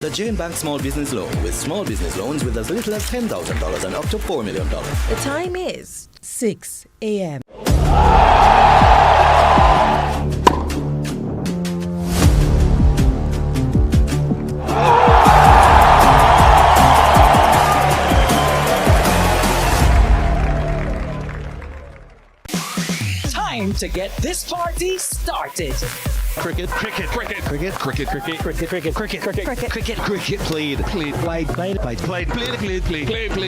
The Jane Bank Small Business Loan with small business loans with as little as $10,000 and up to $4 million. The time is 6 a.m. Time to get this party started. Cricket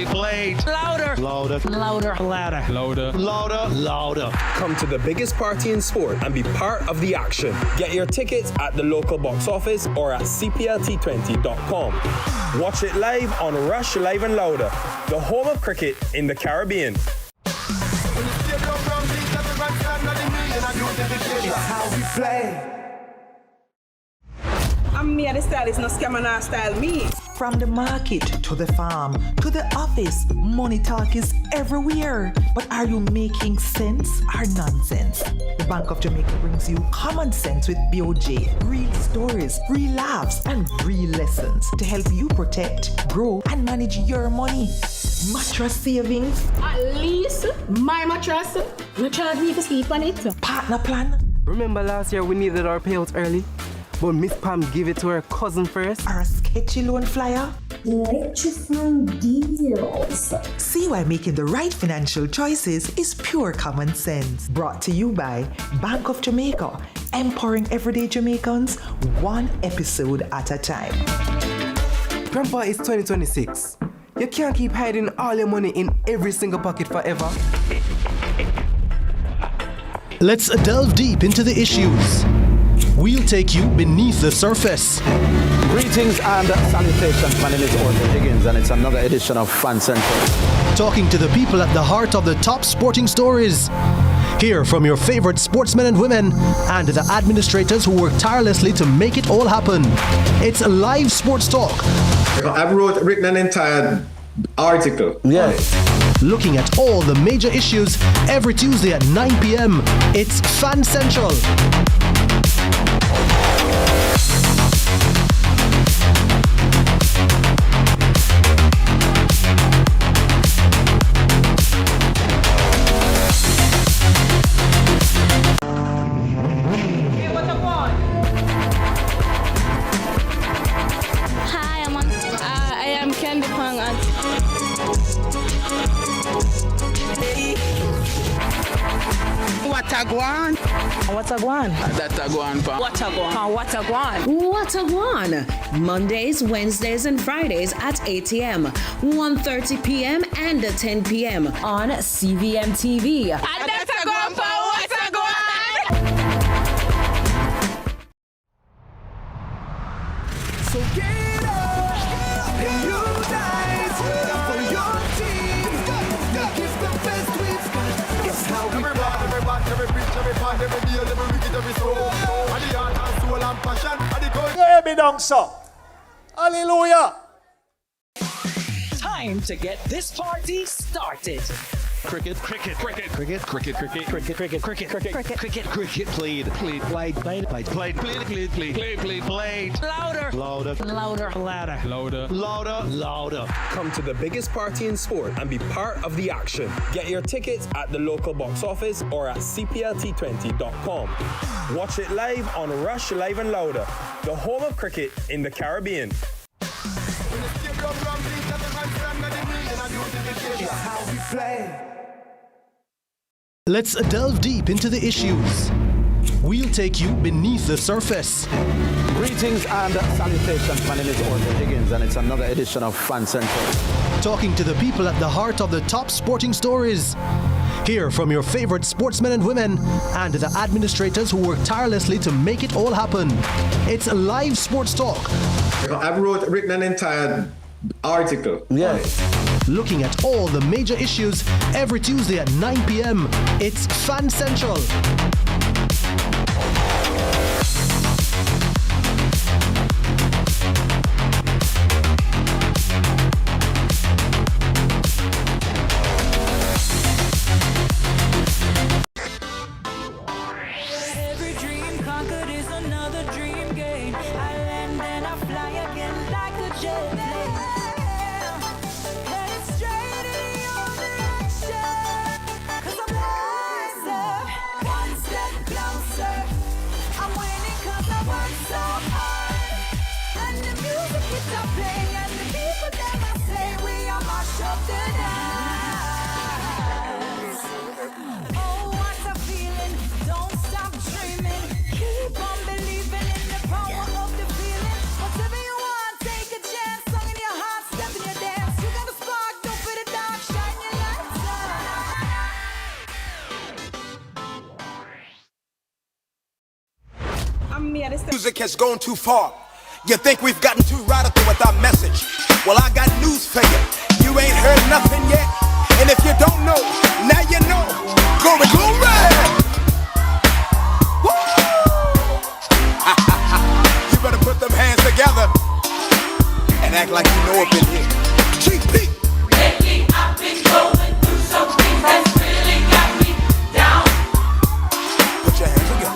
played. Louder. Come to the biggest party in sport and be part of the action. Get your tickets at the local box office or at CVMTV.com. Watch it live on Rush Live and Louder, the home of cricket in the Caribbean. I'm me, the stylist, no scam and not style me. From the market to the farm to the office, money talk is everywhere. But are you making sense or nonsense? The Bank of Jamaica brings you common sense with BOJ. Real stories, real laughs, and real lessons to help you protect, grow, and manage your money. Mattress savings. At least my mattress, you charge me to sleep on it. Partner plan. Remember last year we needed our payouts early? But Miss Pam gave it to her cousin first. Or a sketchy loan flyer. Electrifying deals. See why making the right financial choices is pure common sense. Brought to you by Bank of Jamaica, empowering everyday Jamaicans one episode at a time. Grandpa, it's 2026. You can't keep hiding all your money in every single pocket forever. Let's delve deep into the issues. We'll take you beneath the surface. Greetings and salutations. My name is Orville Higgins and it's another edition of Fan Central. Talking to the people at the heart of the top sporting stories. Hear from your favorite sportsmen and women and the administrators who work tirelessly to make it all happen. It's a live sports talk. I've written an entire article. Yeah. Looking at all the major issues every Tuesday at 9 p.m. It's Fan Central. Watagwan. Mondays, Wednesdays, and Fridays at 8 a.m., 1:30 p.m., and 10 p.m. on CVMTV. So get up and unite for your team. Give the best we've got. It's how we every preach, every band, every deal, every wicked, every soul. And the heart and soul and passion. And the going. Hear me down, sir. Hallelujah. Time to get this party started. Cricket played. Louder. Come to the biggest party in sport and be part of the action. Get your tickets at the local box office or at CPLT20.com. Watch it live on Rush Live and Louder, the home of cricket in the Caribbean. Let's delve deep into the issues. We'll take you beneath the surface. Greetings and salutations. My name is Orville Higgins and it's another edition of Fan Central. Talking to the people at the heart of the top sporting stories. Hear from your favorite sportsmen and women and the administrators who work tirelessly to make it all happen. It's a live sports talk. I've written an entire article. Yeah. Looking at all the major issues every Tuesday at 9 p.m. It's Fan Central. Every dream conquered is another dream game. I land and I fly again like Music has gone too far. You think we've gotten too radical with our message? Well, I got news for you. You ain't heard nothing yet. And if you don't know, now you know. Glory, glory! Woo! You better put them hands together and act like you know up in here. GP! Lately I've been going through something that's really got me down. Put your hands together.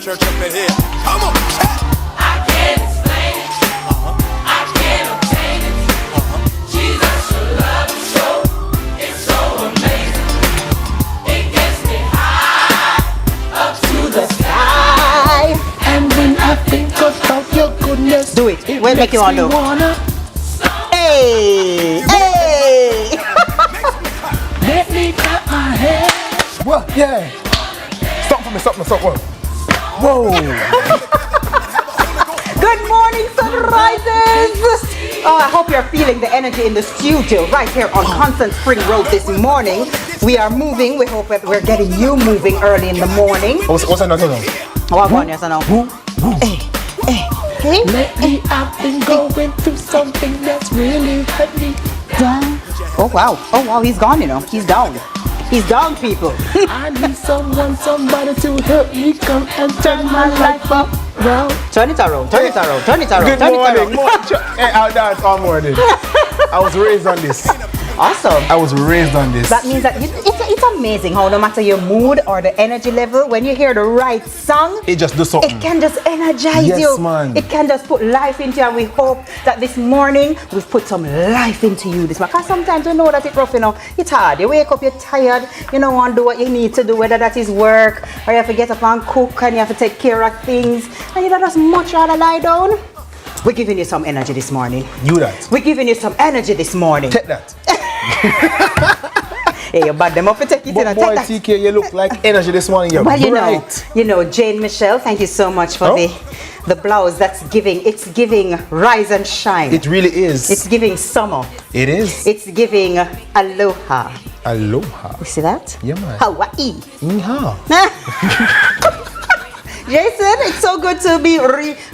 Church up in here. Come on, chat. I can't explain it. I can't obtain it. Jesus, your love is it's so amazing. It gets me high up to the sky. And when I think about your goodness, do it. We'll make you all know. Hey, hey. Let me clap my hands. What? Yeah. Stop for me, stop. Whoa! Good morning, sunrisers! Oh, I hope you're feeling the energy in the studio right here on Constant Spring Road this morning. We are moving. We hope that we're getting you moving early in the morning. What's another one? What one? Yes, I know. Hey. Lately I've been going through something that's really let me down. Oh wow, he's gone, you know. He's down. He's down, people. I need somebody to help me come and turn my life around. Turn it around. Good morning. Hey, I'll dance all morning. I was raised on this. Awesome. I was raised on this. That means that it's amazing how no matter your mood or the energy level, when you hear the right song, it just does something. It can just energize you. Yes, man. It can just put life into you, and we hope that this morning we've put some life into you this morning. Because sometimes you know that it's rough, you know. It's hard. You wake up, you're tired, you don't want to do what you need to do, whether that is work or you have to get up and cook and you have to take care of things, and you don't just much rather lie down. We're giving you some energy this morning. You that. We're giving you some energy this morning. Take that. Hey, you bad them up to take it in and boy, take that. TK, you look like energy this morning. You're well, bright. you know, Jane Michelle, thank you so much for the blouse. It's giving rise and shine. It really is. It's giving summer. It is. It's giving aloha. Aloha. You see that? Yeah, man. Hawaii. Jason, it's so good to be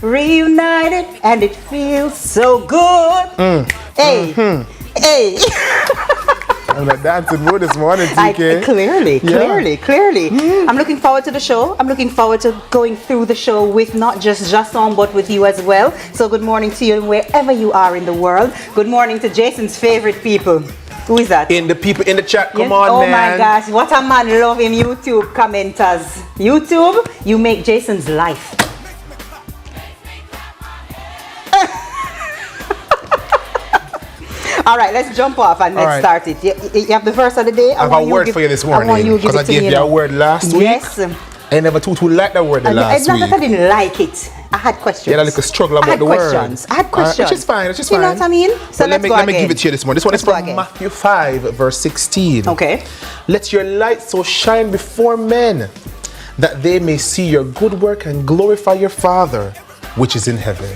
reunited, and it feels so good. Hey, hey. I'm like dancing mood this morning, TK. Clearly. I'm looking forward to the show. I'm looking forward to going through the show with not just Jason, but with you as well. So good morning to you wherever you are in the world. Good morning to Jason's favorite people. Who is that? In the people in the chat, come on, oh man. My gosh, what a man love him, YouTube commenters. YouTube, you make Jason's life. All right, let's jump off and let's start it. You have the verse of the day. I have a word for you this morning because I gave you a word last week. Yes. I never too liked that word last week. It's not that I didn't like it. I had questions. You had a little struggle about the word. I had questions. Which is fine. You know what I mean? So let me give it to you this morning. This one is from Matthew 5, verse 16. Okay. Let your light so shine before men that they may see your good work and glorify your Father which is in heaven.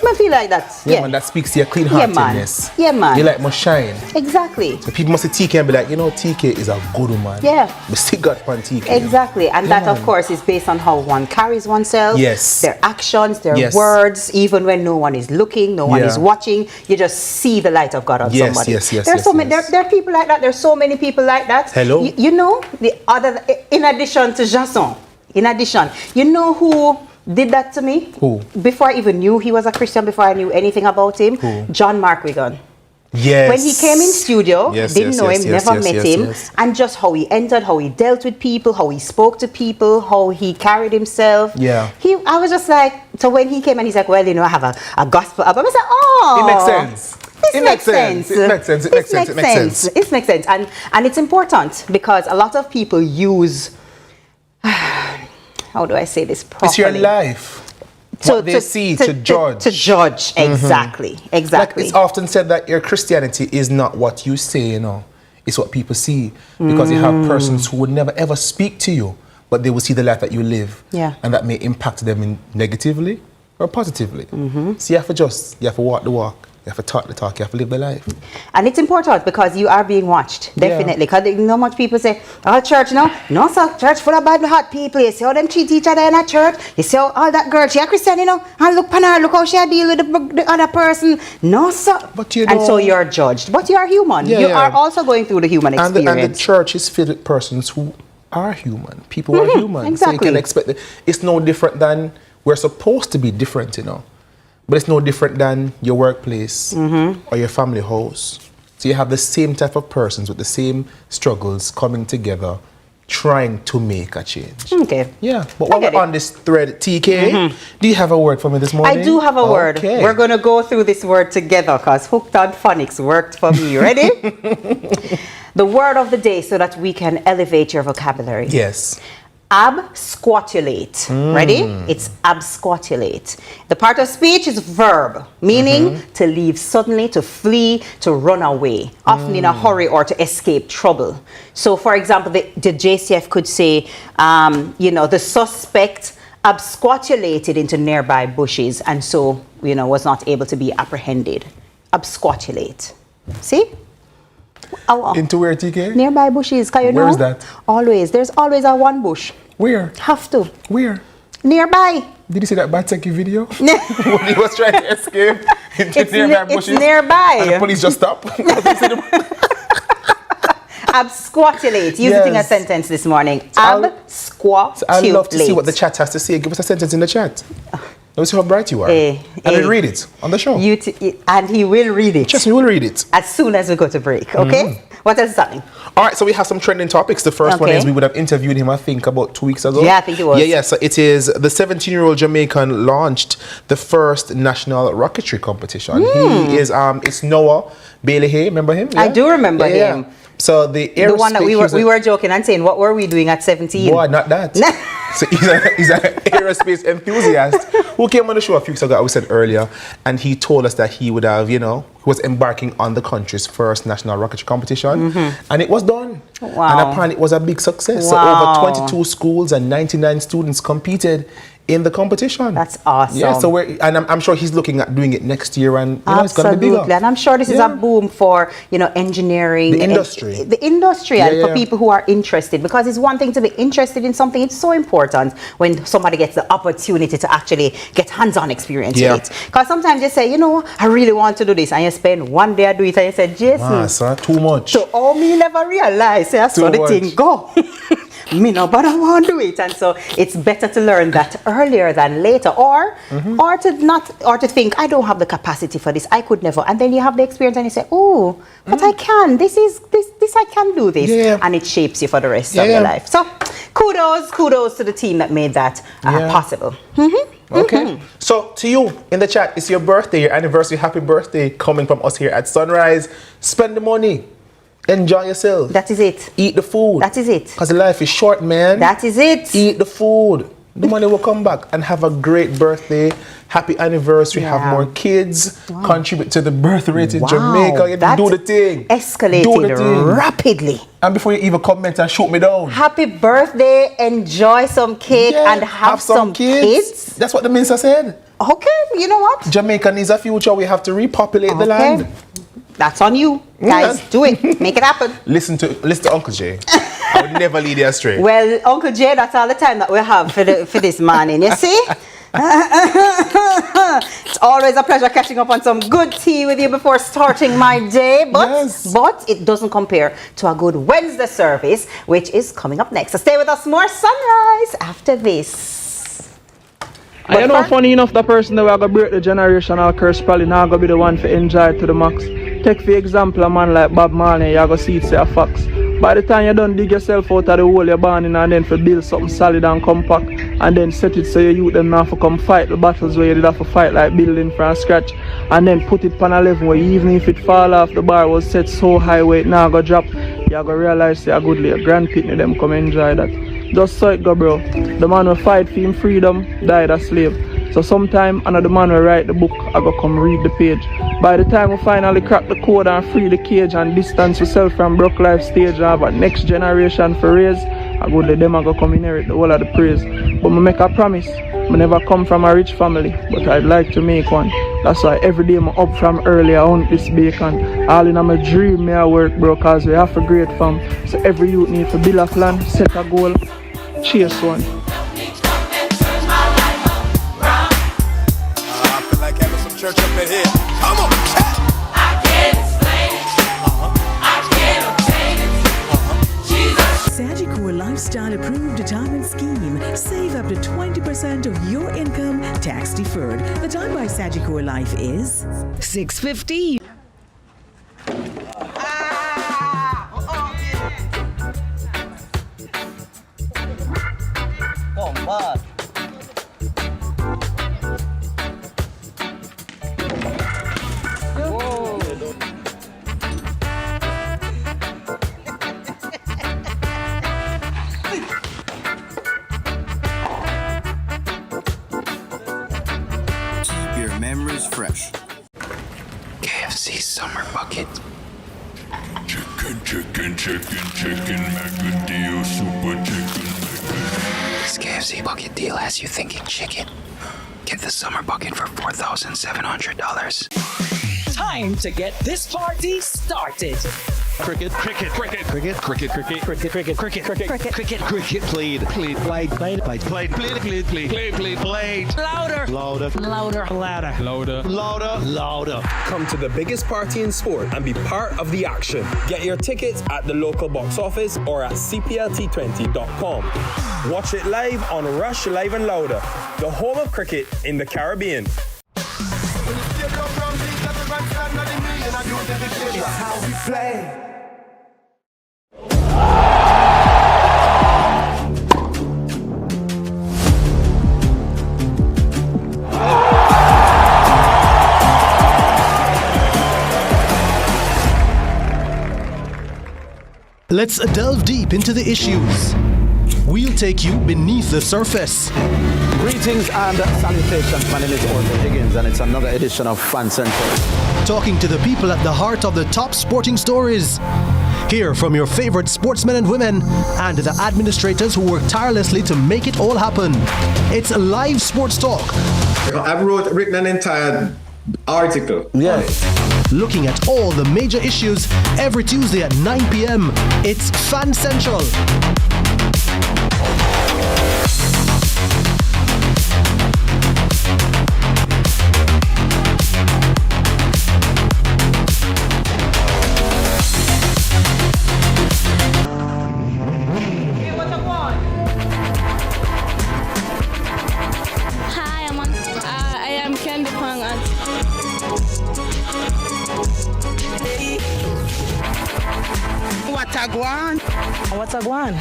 I feel like that. Yeah, man, that speaks to your clean heartedness. Yeah, man. Your light must shine. Exactly. So people must see TK and be like, you know, TK is a good woman. Yeah. But still got upon TK. Exactly. And that, of course, is based on how one carries oneself. Yes. Their actions, their words, even when no one is looking, no one is watching, you just see the light of God on somebody. There's so many. There are people like that. There's so many people like that. Hello. You know, in addition to Jason, you know who did that to me? Who? Before I even knew he was a Christian, before I knew anything about him, John Mark Wigan. Yes. When he came in studio, didn't know him, never met him, and just how he entered, how he dealt with people, how he spoke to people, how he carried himself. Yeah. I was just like, so when he came and he's like, well, you know, I have a gospel album. I said, oh. It makes sense. It makes sense. It makes sense. And it's important because a lot of people use, how do I say this properly? It's your life. What they see to judge. To judge, exactly. Exactly. Like it's often said that your Christianity is not what you say, you know. It's what people see. Because you have persons who would never ever speak to you, but they will see the life that you live. Yeah. And that may impact them negatively or positively. So you have to walk the walk. You have to talk the talk. You have to live the life. And it's important because you are being watched, definitely. Because you know much people say, oh, church, no, sir, church full of bad, hot people. You see how them treat each other in a church. You see how all that girl, she a Christian, you know, and look on her, look how she deal with the other person. No, sir. But you know, and so you're judged. But you are human. You are also going through the human experience. And the church is filled with persons who are human. People who are human. Exactly. So you can expect that. It's no different than, we're supposed to be different, you know. But it's no different than your workplace or your family house. So you have the same type of persons with the same struggles coming together, trying to make a change. Okay. Yeah. But while we're on this thread, TK, do you have a word for me this morning? I do have a word. We're going to go through this word together because Hooked on Phonics worked for me. Ready? The word of the day so that we can elevate your vocabulary. Yes. Absquatulate. Ready? It's absquatulate. The part of speech is verb, meaning to leave suddenly, to flee, to run away, often in a hurry or to escape trouble. So, for example, the JCF could say, you know, the suspect absquatulated into nearby bushes and so, you know, was not able to be apprehended. Absquatulate. See? Into where, TK? Nearby bushes, can you know? Where is that? Always. There's always a one bush. Where? Have to. Where? Nearby. Did you see that Bateki video? When he was trying to escape into nearby bushes? It's nearby. And the police just stopped. Absquatulate. Use it in a sentence this morning. Absquatulate. I'd love to see what the chat has to say. Give us a sentence in the chat. Let me see how bright you are. And we'll read it on the show. And he will read it. Trust me, we'll read it. As soon as we go to break, okay? What else is happening? All right, so we have some trending topics. The first one is we would have interviewed him, I think, about 2 weeks ago. Yeah, I think it was. Yeah. So it is the 17-year-old Jamaican launched the first national rocketry competition. He is, it's Noah Bailey Hay. Remember him? Yeah? I do remember him. So the one that we were joking and saying, what were we doing at 17? Boy, not that. So he's an aerospace enthusiast who came on the show a few weeks ago, I said earlier, and he told us that he would have, you know, was embarking on the country's first national rocketry competition, and it was done. Wow. And apparently it was a big success. Wow. So over 22 schools and 99 students competed in the competition. That's awesome. Yeah, so I'm sure he's looking at doing it next year, and you know, it's going to be bigger. And I'm sure this is a boom for, you know, engineering. The industry. And for people who are interested, because it's one thing to be interested in something. It's so important when somebody gets the opportunity to actually get hands-on experience with it. Because sometimes you say, you know, I really want to do this, and you spend one day to do it, and you say, Jason, sir, too much. So all me never realize, that's how the thing go. Me no, but I want to do it, and so it's better to learn that earlier than later, or to think I don't have the capacity for this, I could never, and then you have the experience and you say, oh, but I can. This I can do this, and it shapes you for the rest of your life. So kudos to the team that made that possible. Okay. So to you in the chat, it's your birthday, your anniversary. Happy birthday coming from us here at Sunrise. Spend the money. Enjoy yourself. That is it. Eat the food. That is it. Because life is short, man. That is it. Eat the food. The money will come back, and have a great birthday. Happy anniversary. Have more kids. Contribute to the birth rate in Jamaica. You do the thing. Escalating rapidly. And before you even comment and shoot me down. Happy birthday. Enjoy some cake and have some kids. That's what the minister said. Okay, you know what? Jamaica needs a future. We have to repopulate the land. That's on you. Guys, do it. Make it happen. Listen to Uncle Jay. I would never lead you astray. Well, Uncle Jay, that's all the time that we have for this morning, you see? It's always a pleasure catching up on some good tea with you before starting my day, but it doesn't compare to a good Wednesday service, which is coming up next. So stay with us, more Sunrise after this. And you know, funny enough, the person that will break the generational curse probably not going to be the one to enjoy it to the max. Take for example a man like Bob Marley, you go see it say a fox. Bob By the time you done dig yourself out of the hole you're born in and then for build something solid and compact and then set it so your youth them not for come fight the battles where you did have to fight like building from scratch and then put it on a level where even if it fall off the bar was set so high where it now go drop, you're going to realize you're good your grand pitney them come enjoy that. Just so it go, bro. The man who fight for him freedom died a slave. So sometime another man will write the book, I go come read the page. By the time we finally crack the code and free the cage and distance yourself from broke life stage and have a next generation for raise, I go let them I go come inherit the whole of the praise. But I make a promise, I never come from a rich family, but I'd like to make one. That's why every day I'm up from early, I hunt this bacon. All in my dream, me I work, bro, cause we have a great fam. So every youth need to build a plan, set a goal, chase one. Church up in here. Come on, chat. I can't explain it. I can't obtain it. Sagicor Lifestyle Approved Retirement Scheme. Save up to 20% of your income tax deferred. The time by Sagicor Life is 6:50. Come on. Your memories fresh. KFC Summer Bucket. Chicken, chicken, chicken, chicken, Macadillo, super chicken. This KFC Bucket deal has you thinking chicken. Get the Summer Bucket for $4,700. Time to get this party started. Cricket, cricket, cricket, cricket, cricket, cricket, cricket, cricket, cricket, cricket, cricket, cricket, played, played, played, played, played, played, played, played, played, played, played. Louder, Louder, louder, louder, louder, louder, louder. Come to the biggest party in sport and be part of the action. Get your tickets at the local box office or at cplt20.com. Watch it live on Rush Live and Louder, the home of cricket in the Caribbean. It's how we play. Let's delve deep into the issues. We'll take you beneath the surface. Greetings and salutations. My name is Orville Higgins and it's another edition of Fan Central. Talking to the people at the heart of the top sporting stories. Hear from your favorite sportsmen and women and the administrators who work tirelessly to make it all happen. It's live sports talk. I've written an entire article. Yes. Looking at all the major issues every Tuesday at 9 p.m. It's Fan Central. Watagwan.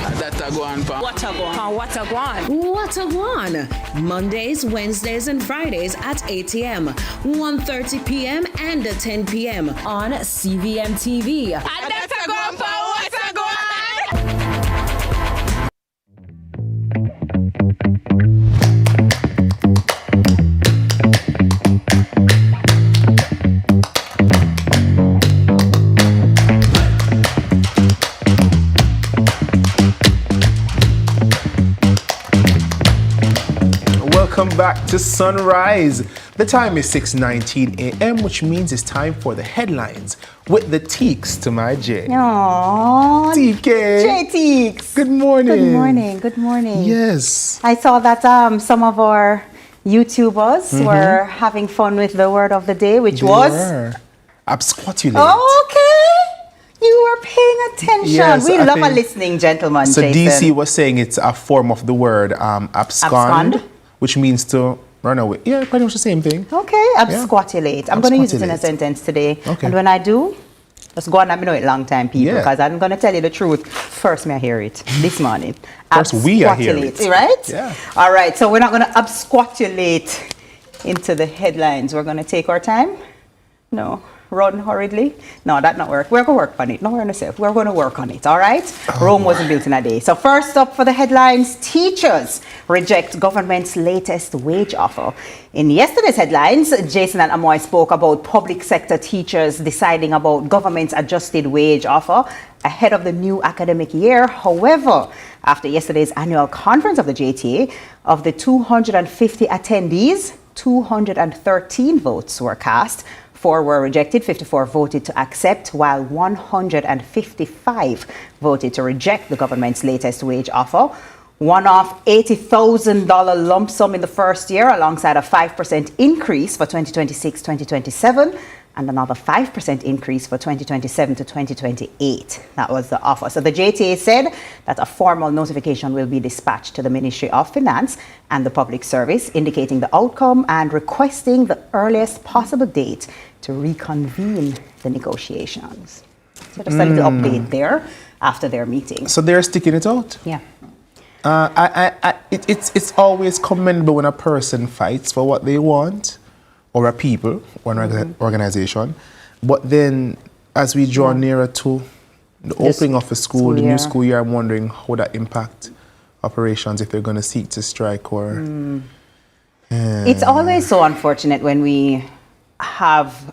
Mondays, Wednesdays, and Fridays at 8 a.m., 1:30 p.m., and 10 p.m. on CVMTV. Welcome back to Sunrise. The time is 6:19 a.m., which means it's time for the headlines with the Teeks to my J. Aww. TK. J Teeks. Good morning. Good morning. Good morning. Yes. I saw that some of our YouTubers were having fun with the word of the day, which was absquatulate. Okay. You were paying attention. Yes, we love a listening gentleman, So Jason. DC was saying it's a form of the word abscond, which means to run away. Yeah, pretty much the same thing. Okay, absquatulate. I'm going to use it in a Absquatulate. sentence today. Okay. And when I do, Just go on and let me know it long time, people, Yeah. because I'm going to tell you the truth. First, I hear it this morning. First, we are hearing it. Right? Yeah. All right, so we're not going to absquatulate into the headlines. We're going to take our time. No. Run hurriedly? No, that not work. We're going to work on it. No, we're going to work on it, all right? Rome wasn't built in a day. So first up for the headlines, teachers reject government's latest wage offer. In yesterday's headlines, Jason and Amoy spoke about public sector teachers deciding about government's adjusted wage offer ahead of the new academic year. However, after yesterday's annual conference of the JTA, of the 250 attendees, 213 votes were cast. 4 were rejected, 54 voted to accept, while 155 voted to reject the government's latest wage offer. One-off $80,000 lump sum in the first year, alongside a 5% increase for 2026-2027, and another 5% increase for 2027 to 2028. That was the offer. So the JTA said that a formal notification will be dispatched to the Ministry of Finance and the Public Service, indicating the outcome and requesting the earliest possible date to reconvene the negotiations. So just a little update there after their meeting. So they're sticking it out? Yeah. It's always commendable when a person fights for what they want, or a people, or an organization. But then, as we draw nearer to the opening of the school, the new school year, I'm wondering how that impact operations, if they're going to seek to strike or... It's always so unfortunate when we have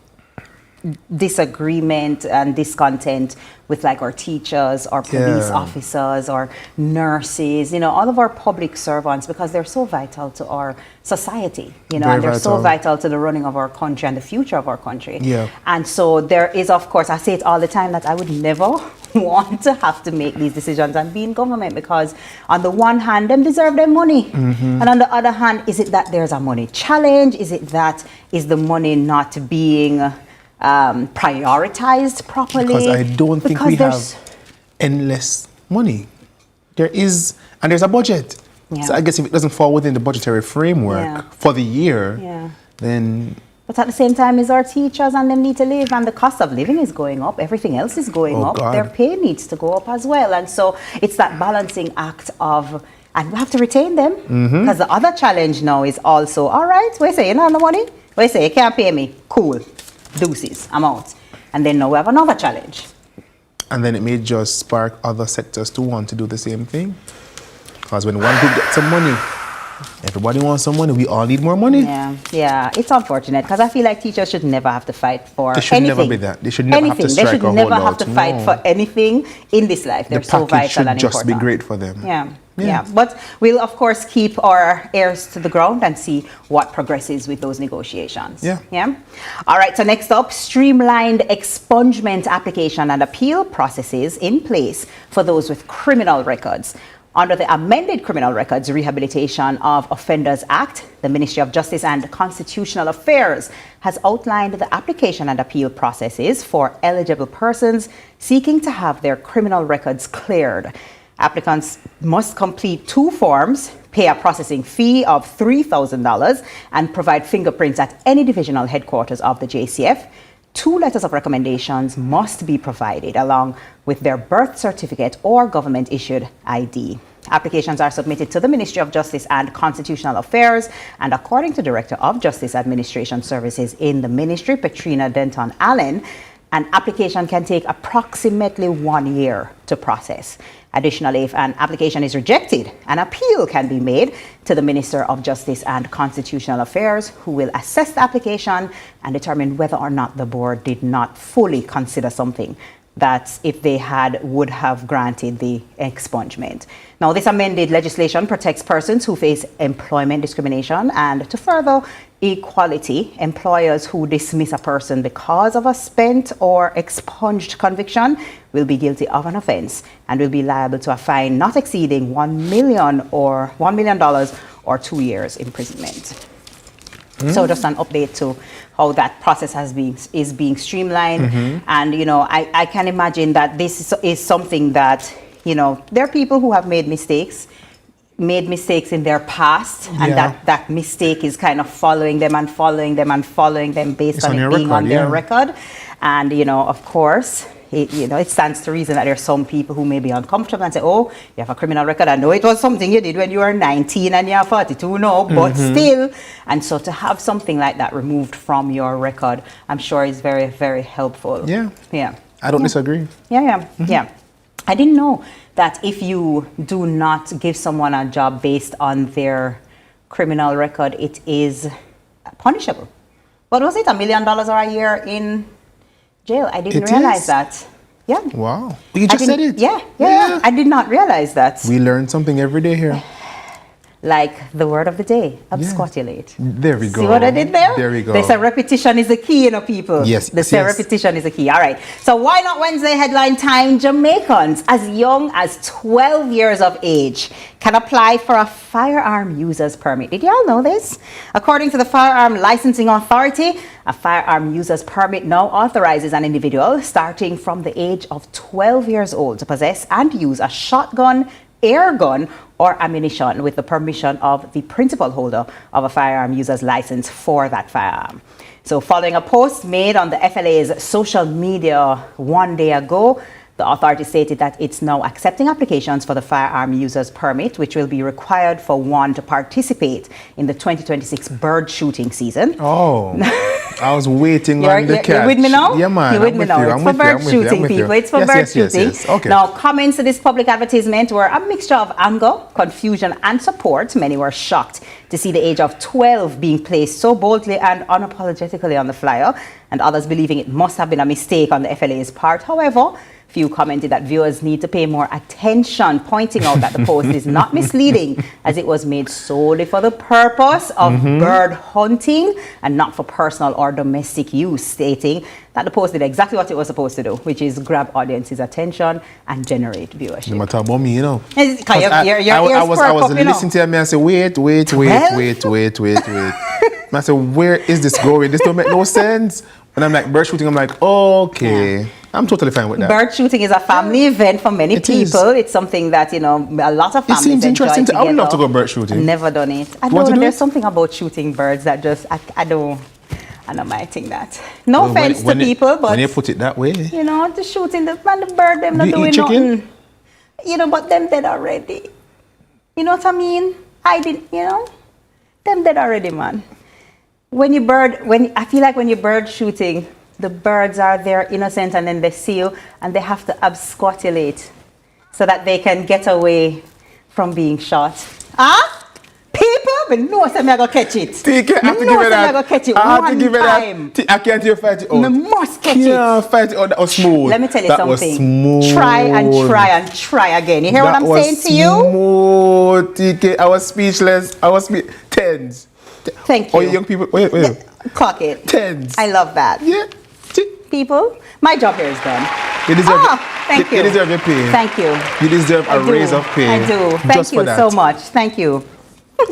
disagreement and discontent with like our teachers or police officers or nurses, you know, all of our public servants, because they're so vital to our society, you know, Very and they're vital. so vital to the running of our country and the future of our country. Yeah. And so there is, of course, I say it all the time, that I would never want to have to make these decisions and be in government, because on the one hand, them deserve their money. And on the other hand, is it that there's a money challenge? Is it that is the money not being prioritized properly? Because I don't think we have endless money. There is, and there's a budget. Yeah. So I guess if it doesn't fall within the budgetary framework for the year, then... But at the same time, is our teachers and them need to live, and the cost of living is going up. Everything else is going up. God. Their pay needs to go up as well. And so it's that balancing act of, and we have to retain them, because the other challenge now is also, all right, we say you don't have no money. We say you can't pay me. Cool. Deuces, I'm out. And then now we have another challenge. And then it may just spark other sectors to want to do the same thing. Because when one group gets some money, everybody wants some money. We all need more money. Yeah, it's unfortunate, because I feel like teachers should never have to fight for They should anything. never be that. They should never have to strike They should or never hold have out. to fight for anything in this life. They're so package vital should and just important. be great for them. Yeah. But we'll, of course, keep our ears to the ground and see what progresses with those negotiations. Yeah. All right, so next up, streamlined expungement application and appeal processes in place for those with criminal records. Under the amended Criminal Records Rehabilitation of Offenders Act, the Ministry of Justice and Constitutional Affairs has outlined the application and appeal processes for eligible persons seeking to have their criminal records cleared. Applicants must complete 2 forms, pay a processing fee of $3,000, and provide fingerprints at any divisional headquarters of the JCF. 2 letters of recommendations must be provided along with their birth certificate or government-issued ID. Applications are submitted to the Ministry of Justice and Constitutional Affairs, and according to Director of Justice Administration Services in the Ministry, Petrina Denton Allen, an application can take approximately 1 year to process. Additionally, if an application is rejected, an appeal can be made to the Minister of Justice and Constitutional Affairs, who will assess the application and determine whether or not the board did not fully consider something that, if they had, would have granted the expungement. Now, this amended legislation protects persons who face employment discrimination, and to further equality, employers who dismiss a person because of a spent or expunged conviction will be guilty of an offense and will be liable to a fine not exceeding $1 million or $2 years imprisonment. So just an update to how that process is being streamlined. And, you know, I can imagine that this is something that, you know, there are people who have made mistakes. made mistakes in their past, and Yeah. that mistake is kind of following them based It's on on it your being record, on their yeah. record. And, of course, it stands to reason that there are some people who may be uncomfortable and say, oh, you have a criminal record. I know it was something you did when you were 19 and you're 42 now, but still. And so to have something like that removed from your record, I'm sure is very, very helpful. Yeah. Yeah. I don't disagree. Yeah. I didn't know that if you do not give someone a job based on their criminal record, it is punishable. But was it $1 million or a year in jail? I didn't It realize is? that. Yeah. Wow. You just said it. Yeah. I did not realize that. We learn something every day here. Like the word of the day, absquatulate. There we go. See what I did there? There we go. They say repetition is the key, people. Yes, They say yes. repetition is the key. All right. So why not Wednesday headline time? Jamaicans as young as 12 years of age can apply for a firearm user's permit. Did y'all know this? According to the Firearm Licensing Authority, a firearm user's permit now authorizes an individual starting from the age of 12 years old to possess and use a shotgun, air gun, or ammunition with the permission of the principal holder of a firearm user's license for that firearm. So following a post made on the FLA's social media one day ago, the authority stated that it's now accepting applications for the firearm user's permit, which will be required for one to participate in the 2026 bird shooting season. Oh, I was waiting on the catch. You're with me now? Yeah, man. You're with me now. It's for bird shooting, people. It's for bird shooting. Yes. Okay. Now, comments to this public advertisement were a mixture of anger, confusion, and support. Many were shocked to see the age of 12 being placed so boldly and unapologetically on the flyer, and others believing it must have been a mistake on the FLA's part. However, few commented that viewers need to pay more attention, pointing out that the post is not misleading as it was made solely for the purpose of bird hunting and not for personal or domestic use, stating that the post did exactly what it was supposed to do, which is grab audience's attention and generate viewership. No matter about me, I was listening to him and I said, wait. And I said, where is this going? This don't make no sense. And I'm like, bird shooting, I'm like, okay. I'm totally fine with that. Bird shooting is a family event for many people. It's something that, a lot of families It seems interesting. enjoy I would love to together. go bird shooting. I've never done it. I Want don't to know. do There's it? something about shooting birds that just, I don't mind think that. No offense to people, but when you put it that way. The shooting, the bird, them not Do you doing eat chicken? nothing. But them dead already. You know what I mean? I didn't, them dead already, man. I feel like when you're bird shooting, the birds are there innocent and then they see you and they have to absquatulate so that they can get away from being shot. People, but no, I'm going to catch it. TK, I have to give it that. I'm going to catch it I have one to give it time. that. I can't even fight it out. I must catch Can't fight it out. That was smooth. Let me tell you that something. Was smooth. Try and try again. You hear what I'm saying to you? Smooth, TK. I was speechless. Tens. Thank you. Oh, young people. Wait. Clock it. Tens. I love that. Yeah. People, my job here is done. You deserve thank you. You deserve your pay. Thank you. You deserve a raise of pay. I do. Thank you so much. Thank you.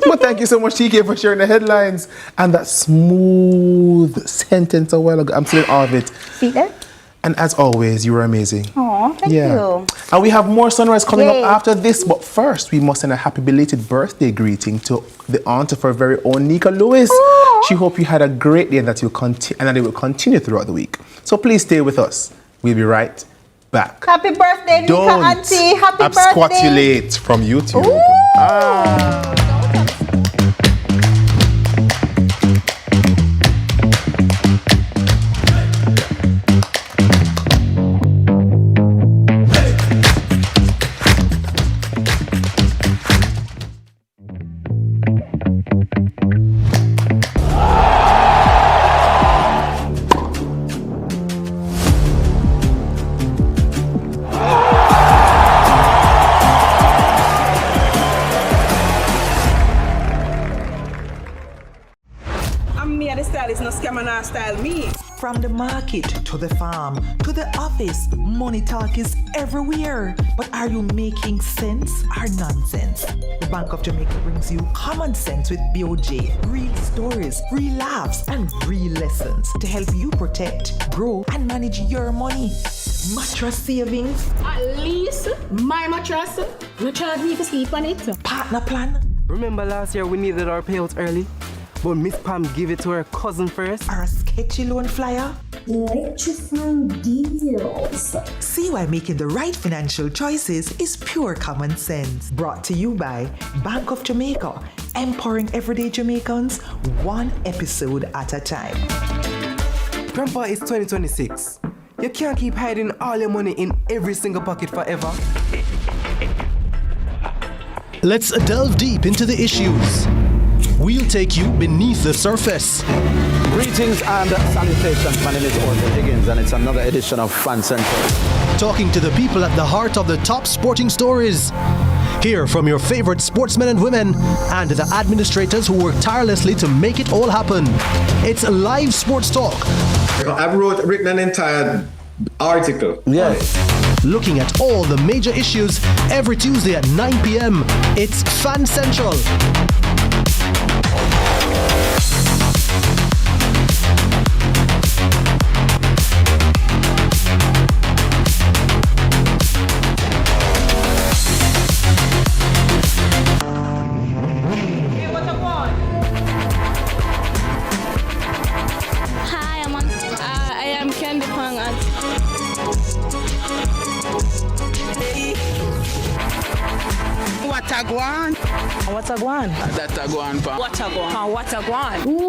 Well, thank you so much, TK, for sharing the headlines and that smooth sentence a while ago. I'm still in awe of it. See that? And as always, you were amazing. Oh, thank you. And we have more Sunrise coming up after this. But first, we must send a happy belated birthday greeting to the aunt of our very own Nika Lewis. Aww. She hopes you had a great day and that it will continue throughout the week. So please stay with us. We'll be right back. Happy birthday, Nika Auntie. Happy birthday. Absquatulate from YouTube. Style me. From the market to the farm to the office, money talk is everywhere. But are you making sense or nonsense? The Bank of Jamaica brings you common sense with BOJ. Real stories, real laughs, and real lessons to help you protect, grow, and manage your money. Mattress savings. At least my mattress. No charge me to sleep on it. Partner plan. Remember last year we needed our payouts early? But Miss Pam gave it to her cousin first. Or a sketchy loan flyer. Electrifying deals. See why making the right financial choices is pure common sense. Brought to you by Bank of Jamaica, empowering everyday Jamaicans one episode at a time. Grandpa, it's 2026. You can't keep hiding all your money in every single pocket forever. Let's delve deep into the issues. We'll take you beneath the surface. Greetings and salutations. My name is Orville Higgins, and it's another edition of Fan Central. Talking to the people at the heart of the top sporting stories. Hear from your favorite sportsmen and women and the administrators who work tirelessly to make it all happen. It's live sports talk. I've written an entire article. Yeah. Looking at all the major issues every Tuesday at 9 p.m. It's Fan Central.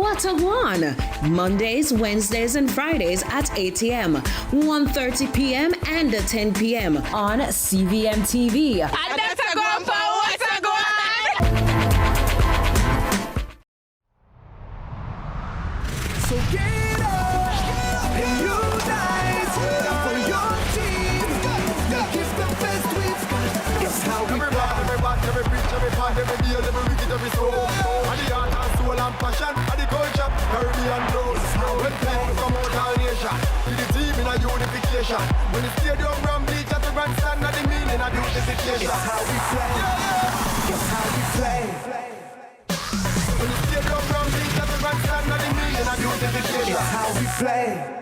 Watagwan. Mondays, Wednesdays, and Fridays at 8 a.m., 1:30 p.m., and 10 p.m. on CVM TV. So get up and unite for your team. Give the best we've got. It's how we rock. Every preach, every part, every deal, every wicked, every soul. And the heart and soul and passion, and the culture, Caribbean flows. When people come out all nation, with the team in a unification. When the stadium run bleach at the grandstand, and the meaning of unification. It's how we play. It's how we play. When the stadium run bleach at the grandstand, and the meaning of unification. It's how we play.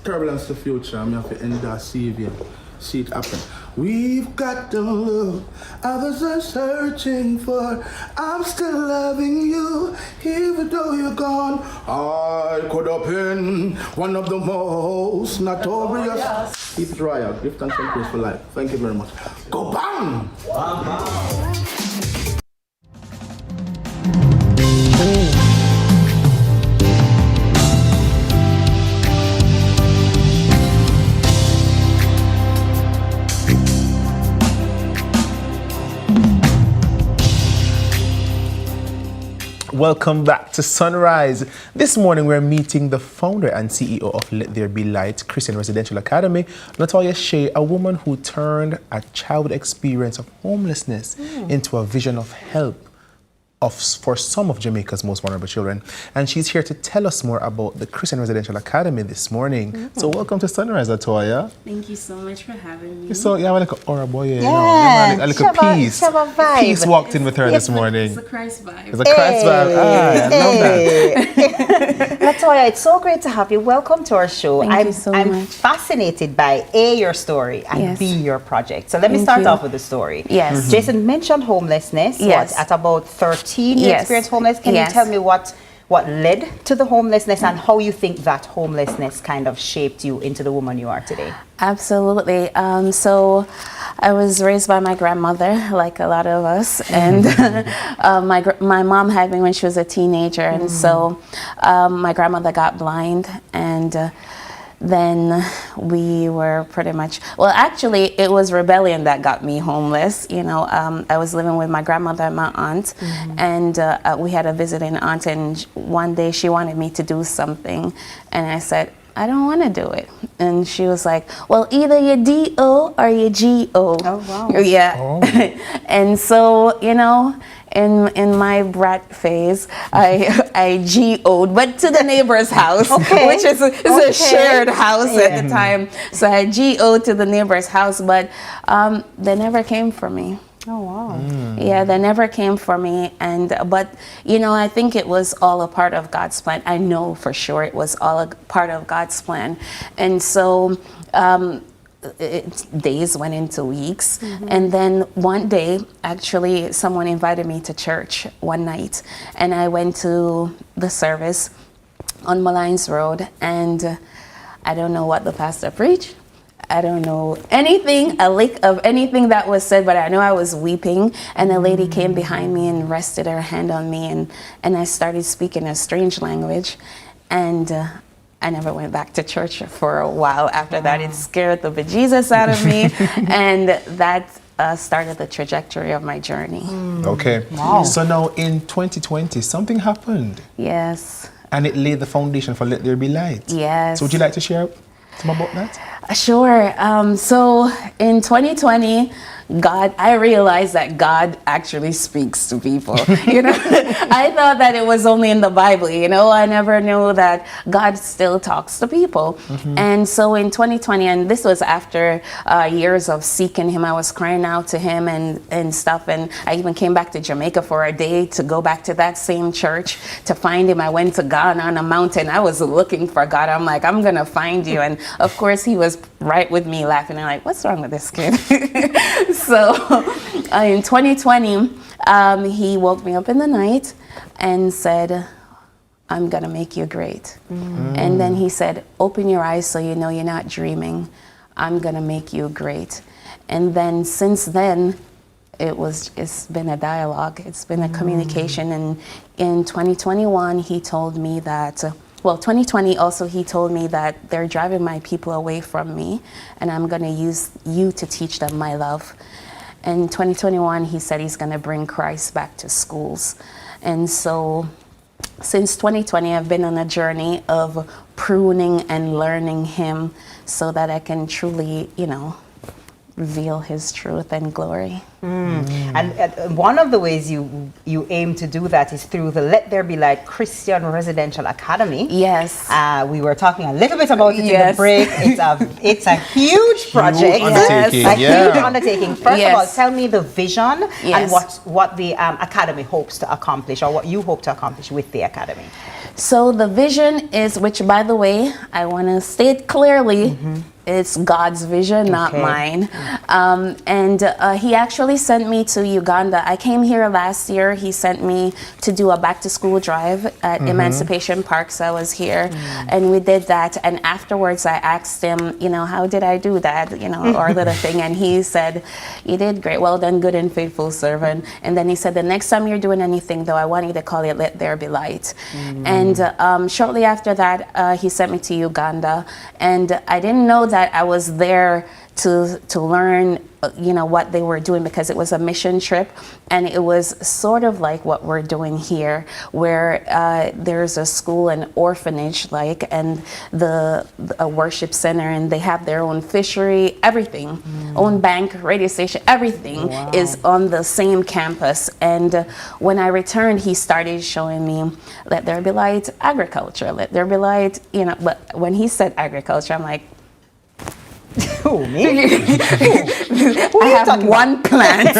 Turbulence the future, I'm have to end that CVM. See it happen. We've got the love others are searching for. I'm still loving you, even though you're gone. I could have been one of the most notorious. Keep it royal. Give thanks and praise for life. Thank you very much. Go bang! Welcome back to Sunrise. This morning we're meeting the founder and CEO of Let There Be Light Christian Residential Academy, Latoya Shea, a woman who turned a childhood experience of homelessness into a vision of help for some of Jamaica's most vulnerable children. And she's here to tell us more about the Christian Residential Academy this morning. So welcome to Sunrise, Latoya. Thank you so much for having me. So you have like an aura boy, you know, Yeah, a little peace. Peace walked in with her this morning. It's a Christ vibe. It's a Christ vibe. I love that. Latoya, it's so great to have you. Welcome to our show. Thank you so I'm much. fascinated by A, your story, and Yes. B, your project. So let me Thank start you. off with the story. Yes. Jason mentioned homelessness. Yes. What, at about 13, you Yes. experienced homelessness. Can Yes. you tell me what led to the homelessness and how you think that homelessness kind of shaped you into the woman you are today? Absolutely. So I was raised by my grandmother, like a lot of us, and my mom had me when she was a teenager, and so my grandmother got blind, and then we were pretty much, well, actually, it was rebellion that got me homeless. You know, I was living with my grandmother and my aunt, and we had a visiting aunt, and one day she wanted me to do something, and I said, I don't want to do it. And she was like, well, either you're D.O. or you're G.O. Oh, wow. Yeah. And so, you know, in my brat phase, I GO'd, but to the neighbor's house, which is a shared house at the time. So I GO'd to the neighbor's house, but they never came for me. Oh wow. Yeah, they never came for me, but you know, I think it was all a part of God's plan. I know for sure it was all a part of God's plan. And so days went into weeks, and then one day, actually, someone invited me to church one night, and I went to the service on Malines Road, and I don't know what the pastor preached. I don't know anything, a lick of anything that was said, but I know I was weeping, and a lady came behind me and rested her hand on me, and I started speaking a strange language, and I never went back to church for a while after that. It scared the bejesus out of me, and that started the trajectory of my journey. Okay. Wow. So now in 2020, something happened. Yes. And it laid the foundation for Let There Be Light. Yes. So would you like to share some about that? Sure. So in 2020, I realized that God actually speaks to people. You know, I thought that it was only in the Bible. You know, I never knew that God still talks to people. And so in 2020, and this was after years of seeking Him, I was crying out to Him and stuff. And I even came back to Jamaica for a day to go back to that same church to find Him. I went to Ghana on a mountain. I was looking for God. I'm like, I'm gonna find you. And of course, He was right with me, laughing. I'm like, what's wrong with this kid? So in 2020, He woke me up in the night and said, I'm going to make you great. And then He said, open your eyes so you know you're not dreaming. I'm going to make you great. And then since then, it's been a dialogue. It's been a communication. And in 2021, He told me that, 2020 also, He told me that they're driving my people away from me, and I'm going to use you to teach them my love. In 2021, He said He's going to bring Christ back to schools. And so since 2020, I've been on a journey of pruning and learning Him so that I can truly, you know, reveal His truth and glory. And one of the ways you aim to do that is through the Let There Be Light Christian Residential Academy. Yes. We were talking a little bit about it in the break. It's a huge project. Huge undertaking. First of all, tell me the vision and what the Academy hopes to accomplish, or what you hope to accomplish with the Academy. So the vision is, which by the way, I want to state clearly, it's God's vision, not mine. And He actually sent me to Uganda. I came here last year. He sent me to do a back to school drive at Emancipation Park. So I was here and we did that. And afterwards I asked him, you know, how did I do that? You know, or little thing. And he said, you did great. Well done, good and faithful servant. And then he said, the next time you're doing anything though, I want you to call it Let There Be Light. And shortly after that, he sent me to Uganda. And I didn't know that I was there to learn, you know, what they were doing, because it was a mission trip, and it was sort of like what we're doing here, where there's a school, an orphanage, like, and a worship center, and they have their own fishery, everything, own bank, radio station, everything is on the same campus. And when I returned, he started showing me, Let There Be Light agriculture, Let There Be Light, you know. But when he said agriculture, I'm like, who, me? I have one plant.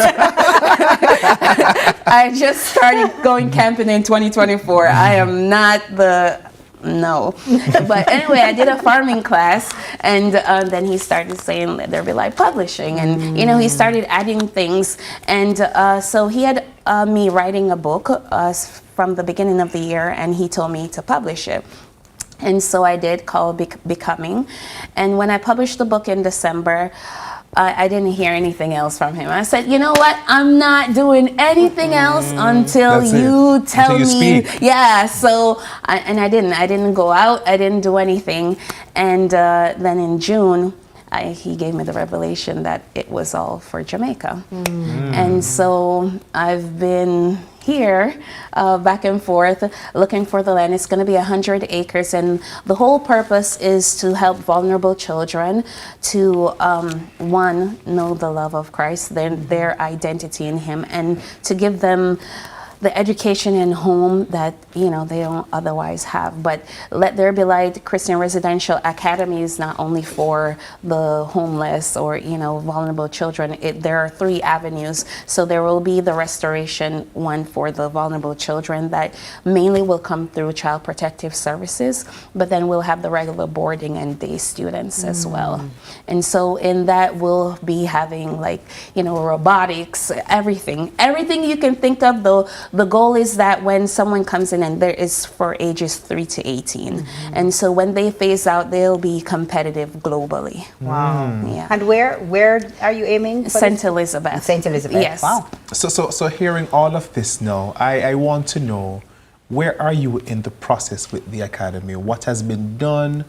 I just started going camping in 2024. I am not no. But anyway, I did a farming class, and then he started saying, Let There Be Light publishing. And, you know, he started adding things. And so he had me writing a book from the beginning of the year, and he told me to publish it. And so I did, called Becoming. And when I published the book in December, I didn't hear anything else from him. I said, you know what? I'm not doing anything else until you tell me. Speak. Yeah, so, I didn't go out. I didn't do anything. And then in June, he gave me the revelation that it was all for Jamaica. And so I've been here back and forth looking for the land. It's going to be 100 acres, and the whole purpose is to help vulnerable children to one, know the love of Christ, their identity in him, and to give them the education in home that they don't otherwise have. But Let There Be Light Christian Residential Academy is not only for the homeless or vulnerable children. There are 3 avenues. So there will be the restoration one for the vulnerable children that mainly will come through Child Protective Services, but then we'll have the regular boarding and day students as well. And so in that we'll be having robotics, everything you can think of. The goal is that when someone comes in, and there is for ages 3 to 18, and so when they phase out, they'll be competitive globally. Wow. Yeah. And where are you aiming for St. Elizabeth. St. Elizabeth. Yes. Wow. So hearing all of this now, I want to know, where are you in the process with the academy? What has been done?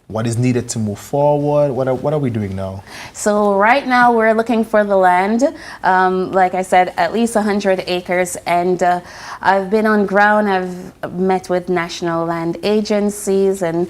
What is needed to move forward? What are we doing now? So right now we're looking for the land. Like I said, at least 100 acres. And I've been on ground. I've met with national land agencies, and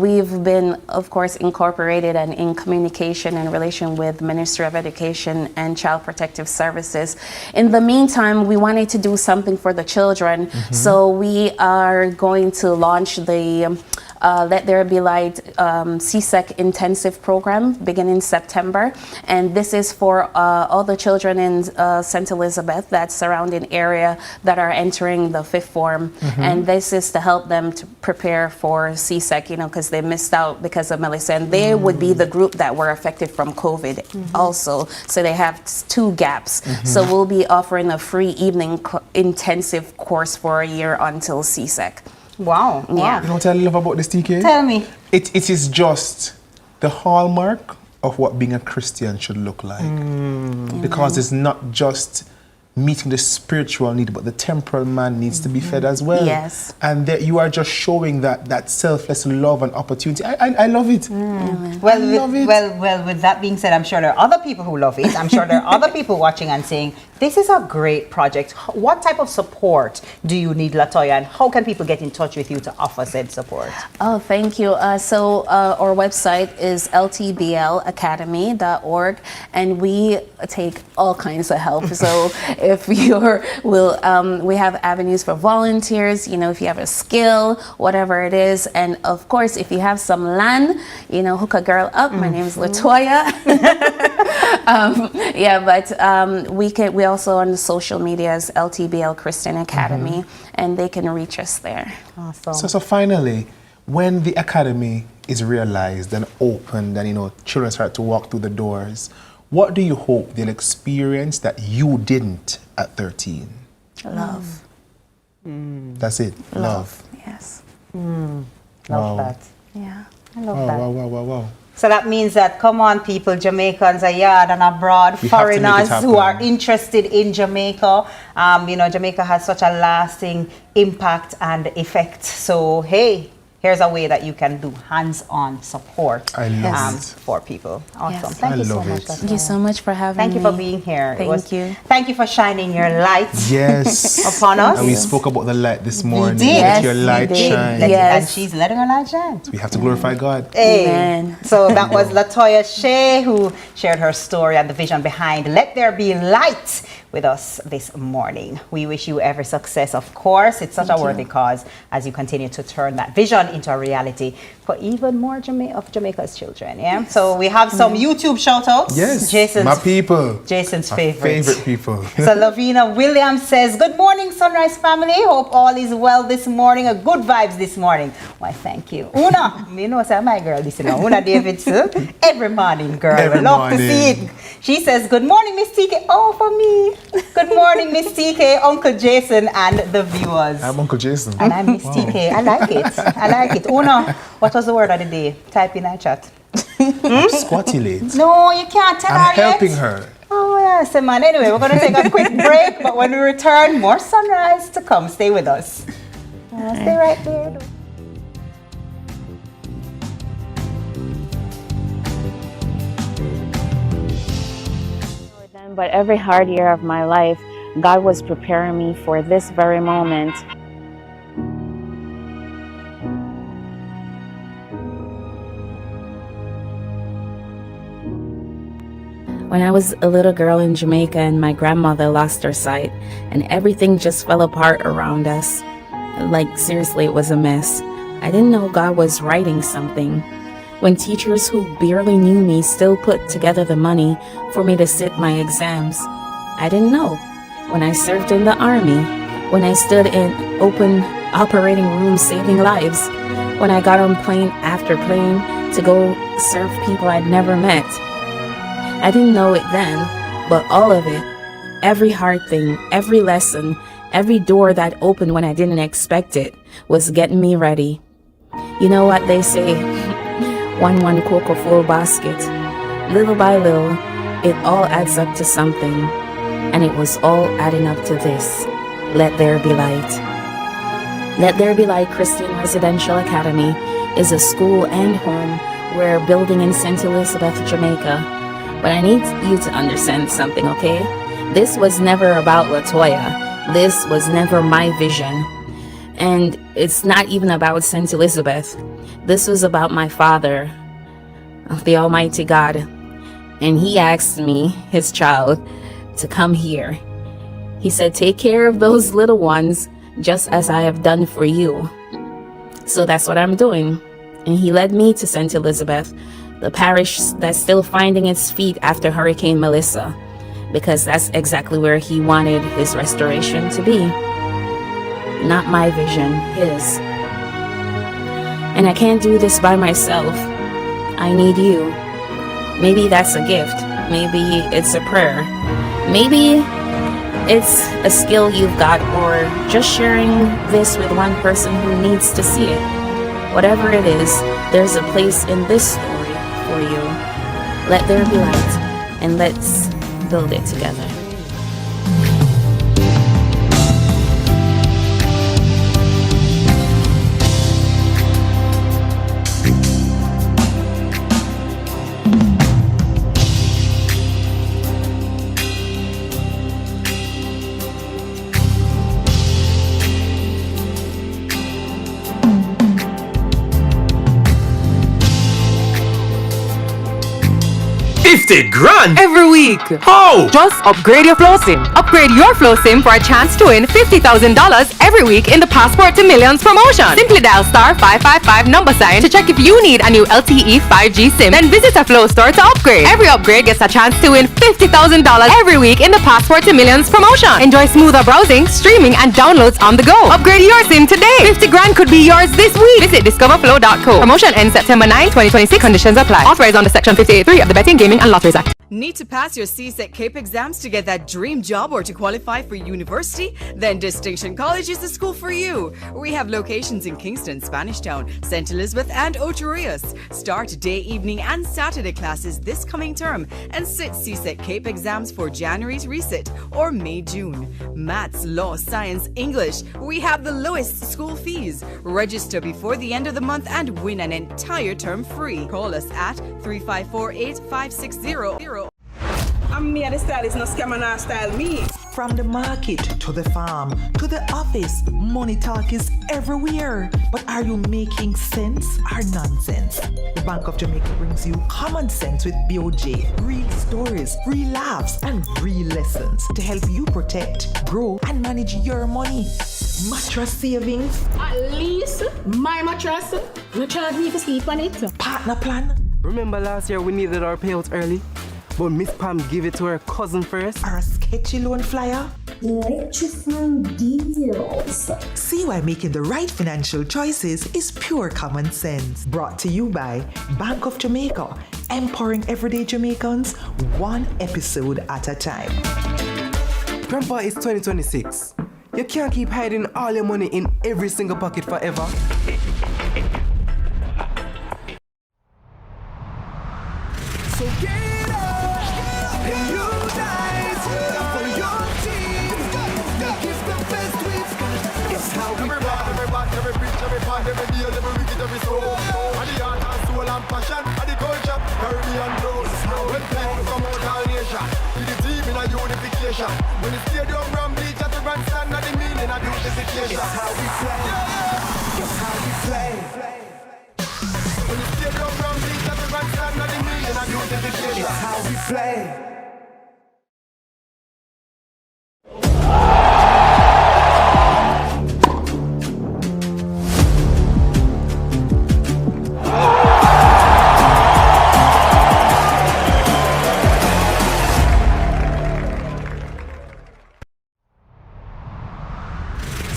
we've been, of course, incorporated and in communication and relation with Ministry of Education and Child Protective Services. In the meantime, we wanted to do something for the children. So we are going to launch the Let There Be Light CSEC intensive program beginning September, and this is for all the children in St. Elizabeth, that surrounding area, that are entering the 5th form, and this is to help them to prepare for CSEC, because they missed out because of Melissa, and they would be the group that were affected from COVID also, so they have 2 gaps. So we'll be offering a free evening intensive course for a year until CSEC. Wow. Yeah. You know what I love about this, TK? Tell me. It is just the hallmark of what being a Christian should look like. Because it's not just meeting the spiritual need, but the temporal man needs to be fed as well. Yes. And that you are just showing that selfless love and opportunity. I love it. Well, with that being said, I'm sure there are other people who love it. I'm sure there are other people watching and saying, this is a great project. What type of support do you need, Latoya, and how can people get in touch with you to offer said support? Oh, thank you. So our website is ltblacademy.org, and we take all kinds of help. So if we have avenues for volunteers, if you have a skill, whatever it is. And of course, if you have some land, hook a girl up. My name is Latoya. We also on the social media as LTBL Christian Academy, and they can reach us there. Awesome. So finally, when the academy is realized and opened and children start to walk through the doors, what do you hope they'll experience that you didn't at 13? Love. That's it. Love. Yes. Love that. Yeah. I love that. Wow. So that means that, come on, people, Jamaicans abroad and abroad, foreigners who are interested in Jamaica. Jamaica has such a lasting impact and effect. So, hey, here's a way that you can do hands-on support for people. Awesome. Yes. Thank you so much. Thank you so much for having me. Thank you for being here. Thank you. Thank you for shining your light upon us. And we spoke about the light this morning. We did. Let your light shine. And she's letting her light shine. So we have to glorify God. Amen. So that was Latoya Shea, who shared her story and the vision behind Let There Be Light with us this morning. We wish you every success, of course. It's such a worthy cause as you continue to turn that vision into a reality for even more of Jamaica's children. Yeah. Yes. So we have some YouTube shout outs. Yes. My people. Jason's favorite people. So Lavina Williams says, good morning, Sunrise family. Hope all is well this morning. A good vibes this morning. Why, thank you. Una, say my girl, this is Una Davidson. Every morning, girl. Every love to see it. She says, good morning, Miss TK. Oh, for me. Good morning, Miss TK, Uncle Jason, and the viewers. I'm Uncle Jason. And I'm Miss TK. I like it. I like it. Una, what was the word of the day? Type in our chat. Squatty late. No, you can't tell her I'm helping her. Oh, yes, man. Anyway, we're going to take a quick break, but when we return, more Sunrise to come. Stay with us. Stay right there. But every hard year of my life, God was preparing me for this very moment. When I was a little girl in Jamaica and my grandmother lost her sight and everything just fell apart around us. Like seriously, it was a mess. I didn't know God was writing something. When teachers who barely knew me still put together the money for me to sit my exams, I didn't know. When I served in the army, when I stood in open operating rooms saving lives, when I got on plane after plane to go serve people I'd never met. I didn't know it then, but all of it, every hard thing, every lesson, every door that opened when I didn't expect it, was getting me ready. You know what they say, one cocoa full basket. Little by little, it all adds up to something, and it was all adding up to this. Let there be light. Let There Be Light Christian Residential Academy is a school and home we're building in St. Elizabeth, Jamaica. But I need you to understand something, okay? This was never about LaToya. This was never my vision. And it's not even about St. Elizabeth. This was about my Father, the Almighty God. And He asked me, His child, to come here. He said, take care of those little ones just as I have done for you. So that's what I'm doing. And He led me to St. Elizabeth, the parish that's still finding its feet after Hurricane Melissa, because that's exactly where He wanted His restoration to be. Not my vision, His. And I can't do this by myself. I need you. Maybe that's a gift. Maybe it's a prayer. Maybe it's a skill you've got, or just sharing this with one person who needs to see it. Whatever it is, there's a place in this story for you. Let there be light, and let's build it together. $50,000 every week. How? Just upgrade your flow sim. Upgrade your flow sim for a chance to win $50,000 every week in the Passport to Millions promotion. Simply dial *555 to check if you need a new LTE 5G sim. Then visit a Flow store to upgrade. Every upgrade gets a chance to win $50,000 every week in the Passport to Millions promotion. Enjoy smoother browsing, streaming, and downloads on the go. Upgrade your sim today. $50,000 could be yours this week. Visit discoverflow.co. Promotion ends September 9, 2026. Conditions apply. Authorized under Section 58.3 of the Betting, Gaming, and Lotteries Act. Need to pass your CSEC CAPE exams to get that dream job or to qualify for university? Then Distinction College is the school for you. We have locations in Kingston, Spanish Town, St. Elizabeth, and Ocho Rios. Start day, evening, and Saturday classes this coming term and sit CSEC CAPE exams for January's resit or May, June. Maths, law, science, English. We have the lowest school fees. Register before the end of the month and win an entire term free. Call us at 354-8560. I'm me and the stylist, no scam and I style me. From the market to the farm to the office, money talk is everywhere. But are you making sense or nonsense? The Bank of Jamaica brings you common sense with BOJ. Real stories, real laughs, and real lessons to help you protect, grow, and manage your money. Mattress savings. At least my mattress, no charge me for sleep on it. Partner plan. Remember last year we needed our payouts early? But Miss Pam gave it to her cousin first. Or a sketchy loan flyer. Electrifying deals. See why making the right financial choices is pure common sense. Brought to you by Bank of Jamaica, empowering everyday Jamaicans one episode at a time. Grandpa, it's 2026. You can't keep hiding all your money in every single pocket forever. So get up and unite for your team. Give the best we've got. It's how we every bar, every bat, every preach, every part, every deal, every wicked, every soul. And the heart and soul and passion, and the culture, Caribbean flows. When play come out all nation, to the team in a a unification. When the stadium ram bleach at the grandstand, not the meaning of beautification. It's how we play. It's how we play. When the stadium ram bleach at the grandstand, not the meaning of beautification. It's how we play.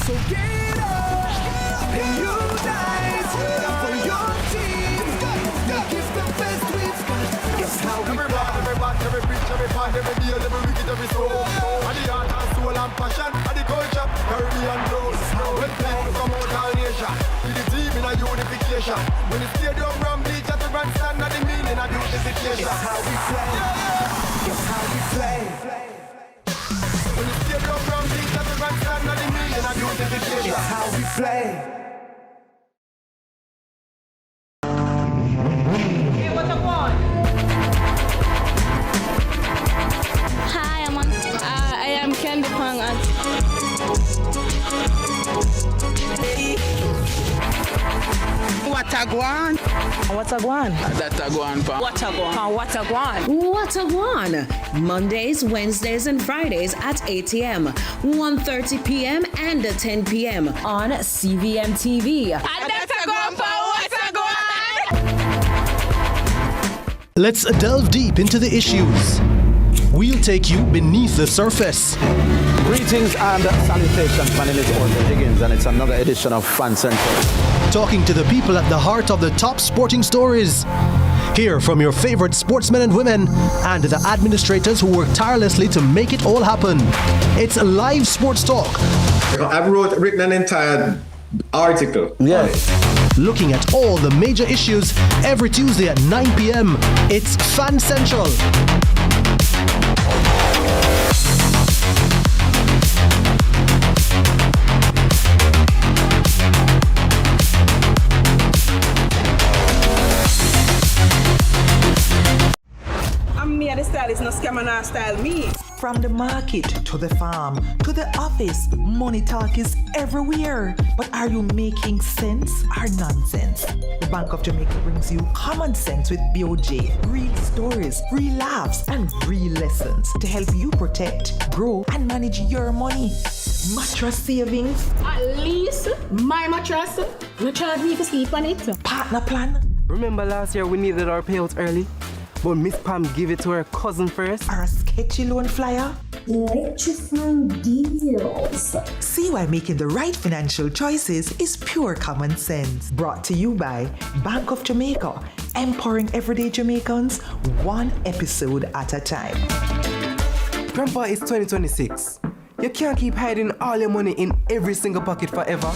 So get up and unite for your team. Make it the best we've got. It's how we every rock, every bat, every preach, every part, every deal, every wicked, every soul. And the heart and soul and passion, and the culture, Caribbean flows. When people come out all nation, with the team in a unification. When the stadium ram bleach at the grandstand, not the meaning of beautification. It's how we play. It's how we play. When the stadium ram bleach at the grandstand, not the meaning of beautification. It's how we play. Hi, I am Candy Pang and what a guan? What a guan? That's a guan pa. What a guan? What a guan? What a guan? Mondays, Wednesdays, and Fridays at 8 a.m., 1:30 p.m., and 10 p.m. on CVMTV. And that's a guan pa. What a guan? Let's delve deep into the issues. We'll take you beneath the surface. Greetings and salutations. My name is Orville Higgins, and it's another edition of Fan Central. Talking to the people at the heart of the top sporting stories. Hear from your favorite sportsmen and women and the administrators who work tirelessly to make it all happen. It's live sports talk. I've written an entire article. Yes. Looking at all the major issues every Tuesday at 9 p.m. It's Fan Central. Me and the stylist, no scam and style me. From the market to the farm to the office, money talk is everywhere. But are you making sense or nonsense? The Bank of Jamaica brings you common sense with BOJ. Real stories, real laughs, and real lessons to help you protect, grow, and manage your money. Mattress savings. At least my mattress, no charge me to sleep on it. Partner plan. Remember last year we needed our payouts early? But Miss Pam gave it to her cousin first. Or a sketchy loan flyer. Electrifying deals. See why making the right financial choices is pure common sense. Brought to you by Bank of Jamaica, empowering everyday Jamaicans one episode at a time. Grandpa, it's 2026. You can't keep hiding all your money in every single pocket forever.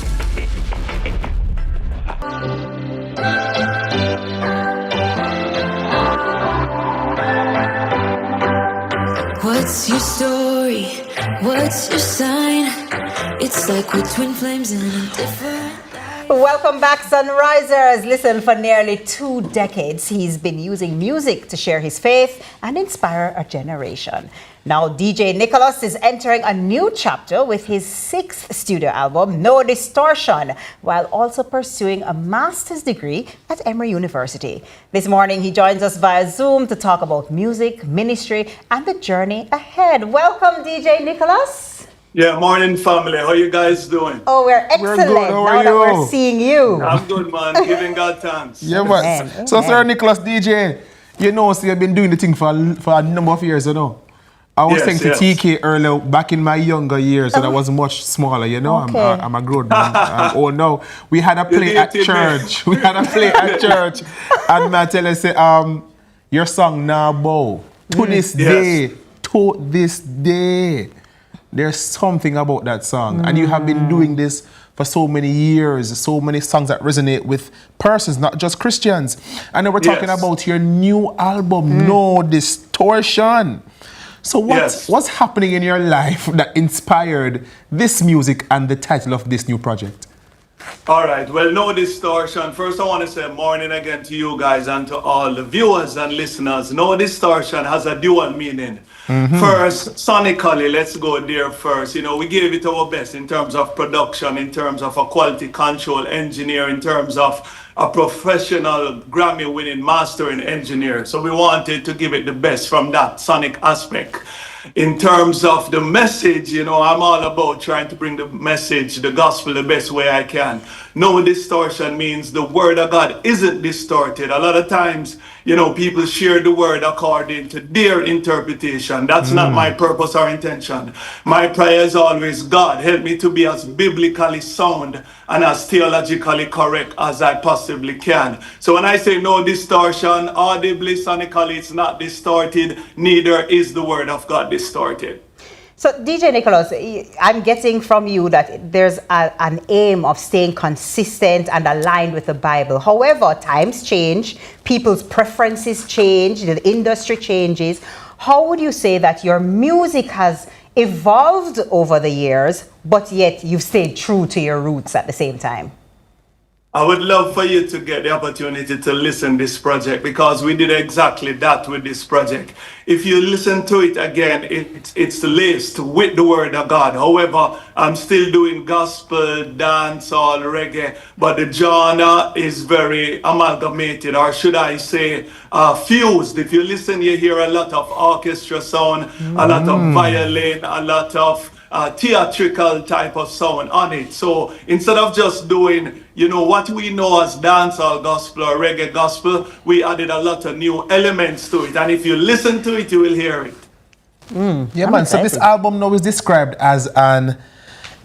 What's your story? What's your sign? It's like we're twin flames in a different... Welcome back, Sunrisers. Listen, for nearly 2 decades, he's been using music to share his faith and inspire a generation. Now, DJ Nicholas is entering a new chapter with his 6th studio album, No Distortion, while also pursuing a master's degree at Emory University. This morning, he joins us via Zoom to talk about music, ministry, and the journey ahead. Welcome, DJ Nicholas. Yeah, morning family. How you guys doing? Oh, we're excellent. We're good. How now are that you? we're seeing you. I'm good, man. Giving God thanks. Yeah, man. So, Sir Nicholas, DJ, you know, so you've been doing the thing for a number of years, you know. I was saying to TK earlier, back in my younger years, when I was much smaller, you know, Okay. I'm a grown man. I'm old now. We had a play at church. We had a play at church. And I tell you, say, your song, Nah Bow, to this day, there's something about that song. And you have been doing this for so many years, so many songs that resonate with persons, not just Christians. And then we're talking about your new album, No Distortion. So what's happening in your life that inspired this music and the title of this new project? All right. Well, no distortion. First, I want to say morning again to you guys and to all the viewers and listeners. No distortion has a dual meaning. First, sonically, let's go there first. You know, we gave it our best in terms of production, in terms of a quality control engineer, in terms of a professional Grammy-winning mastering engineer. So we wanted to give it the best from that sonic aspect. In terms of the message, you know, I'm all about trying to bring the message, the gospel, the best way I can. No distortion means the word of God isn't distorted. A lot of times, you know, people share the word according to their interpretation. That's not my purpose or intention. My prayer is always, God, help me to be as biblically sound and as theologically correct as I possibly can. So when I say no distortion, audibly, sonically, it's not distorted, neither is the word of God distorted. So, DJ Nicholas, I'm getting from you that there's an aim of staying consistent and aligned with the Bible. However, times change, people's preferences change, the industry changes. How would you say that your music has evolved over the years, but yet you've stayed true to your roots at the same time? I would love for you to get the opportunity to listen to this project, because we did exactly that with this project. If you listen to it again, it's laced with the word of God. However, I'm still doing gospel, dancehall, reggae, but the genre is very amalgamated, or should I say fused. If you listen, you hear a lot of orchestra sound, a lot of violin, a lot of theatrical type of sound on it. So instead of just doing, you know, what we know as dancehall gospel or reggae gospel, we added a lot of new elements to it. And if you listen to it, you will hear it. Yeah, man. So this album now is described as an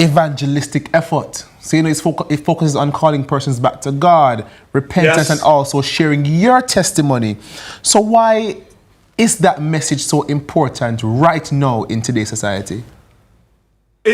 evangelistic effort. So, you know, it focuses on calling persons back to God, repentance, and also sharing your testimony. So why is that message so important right now in today's society?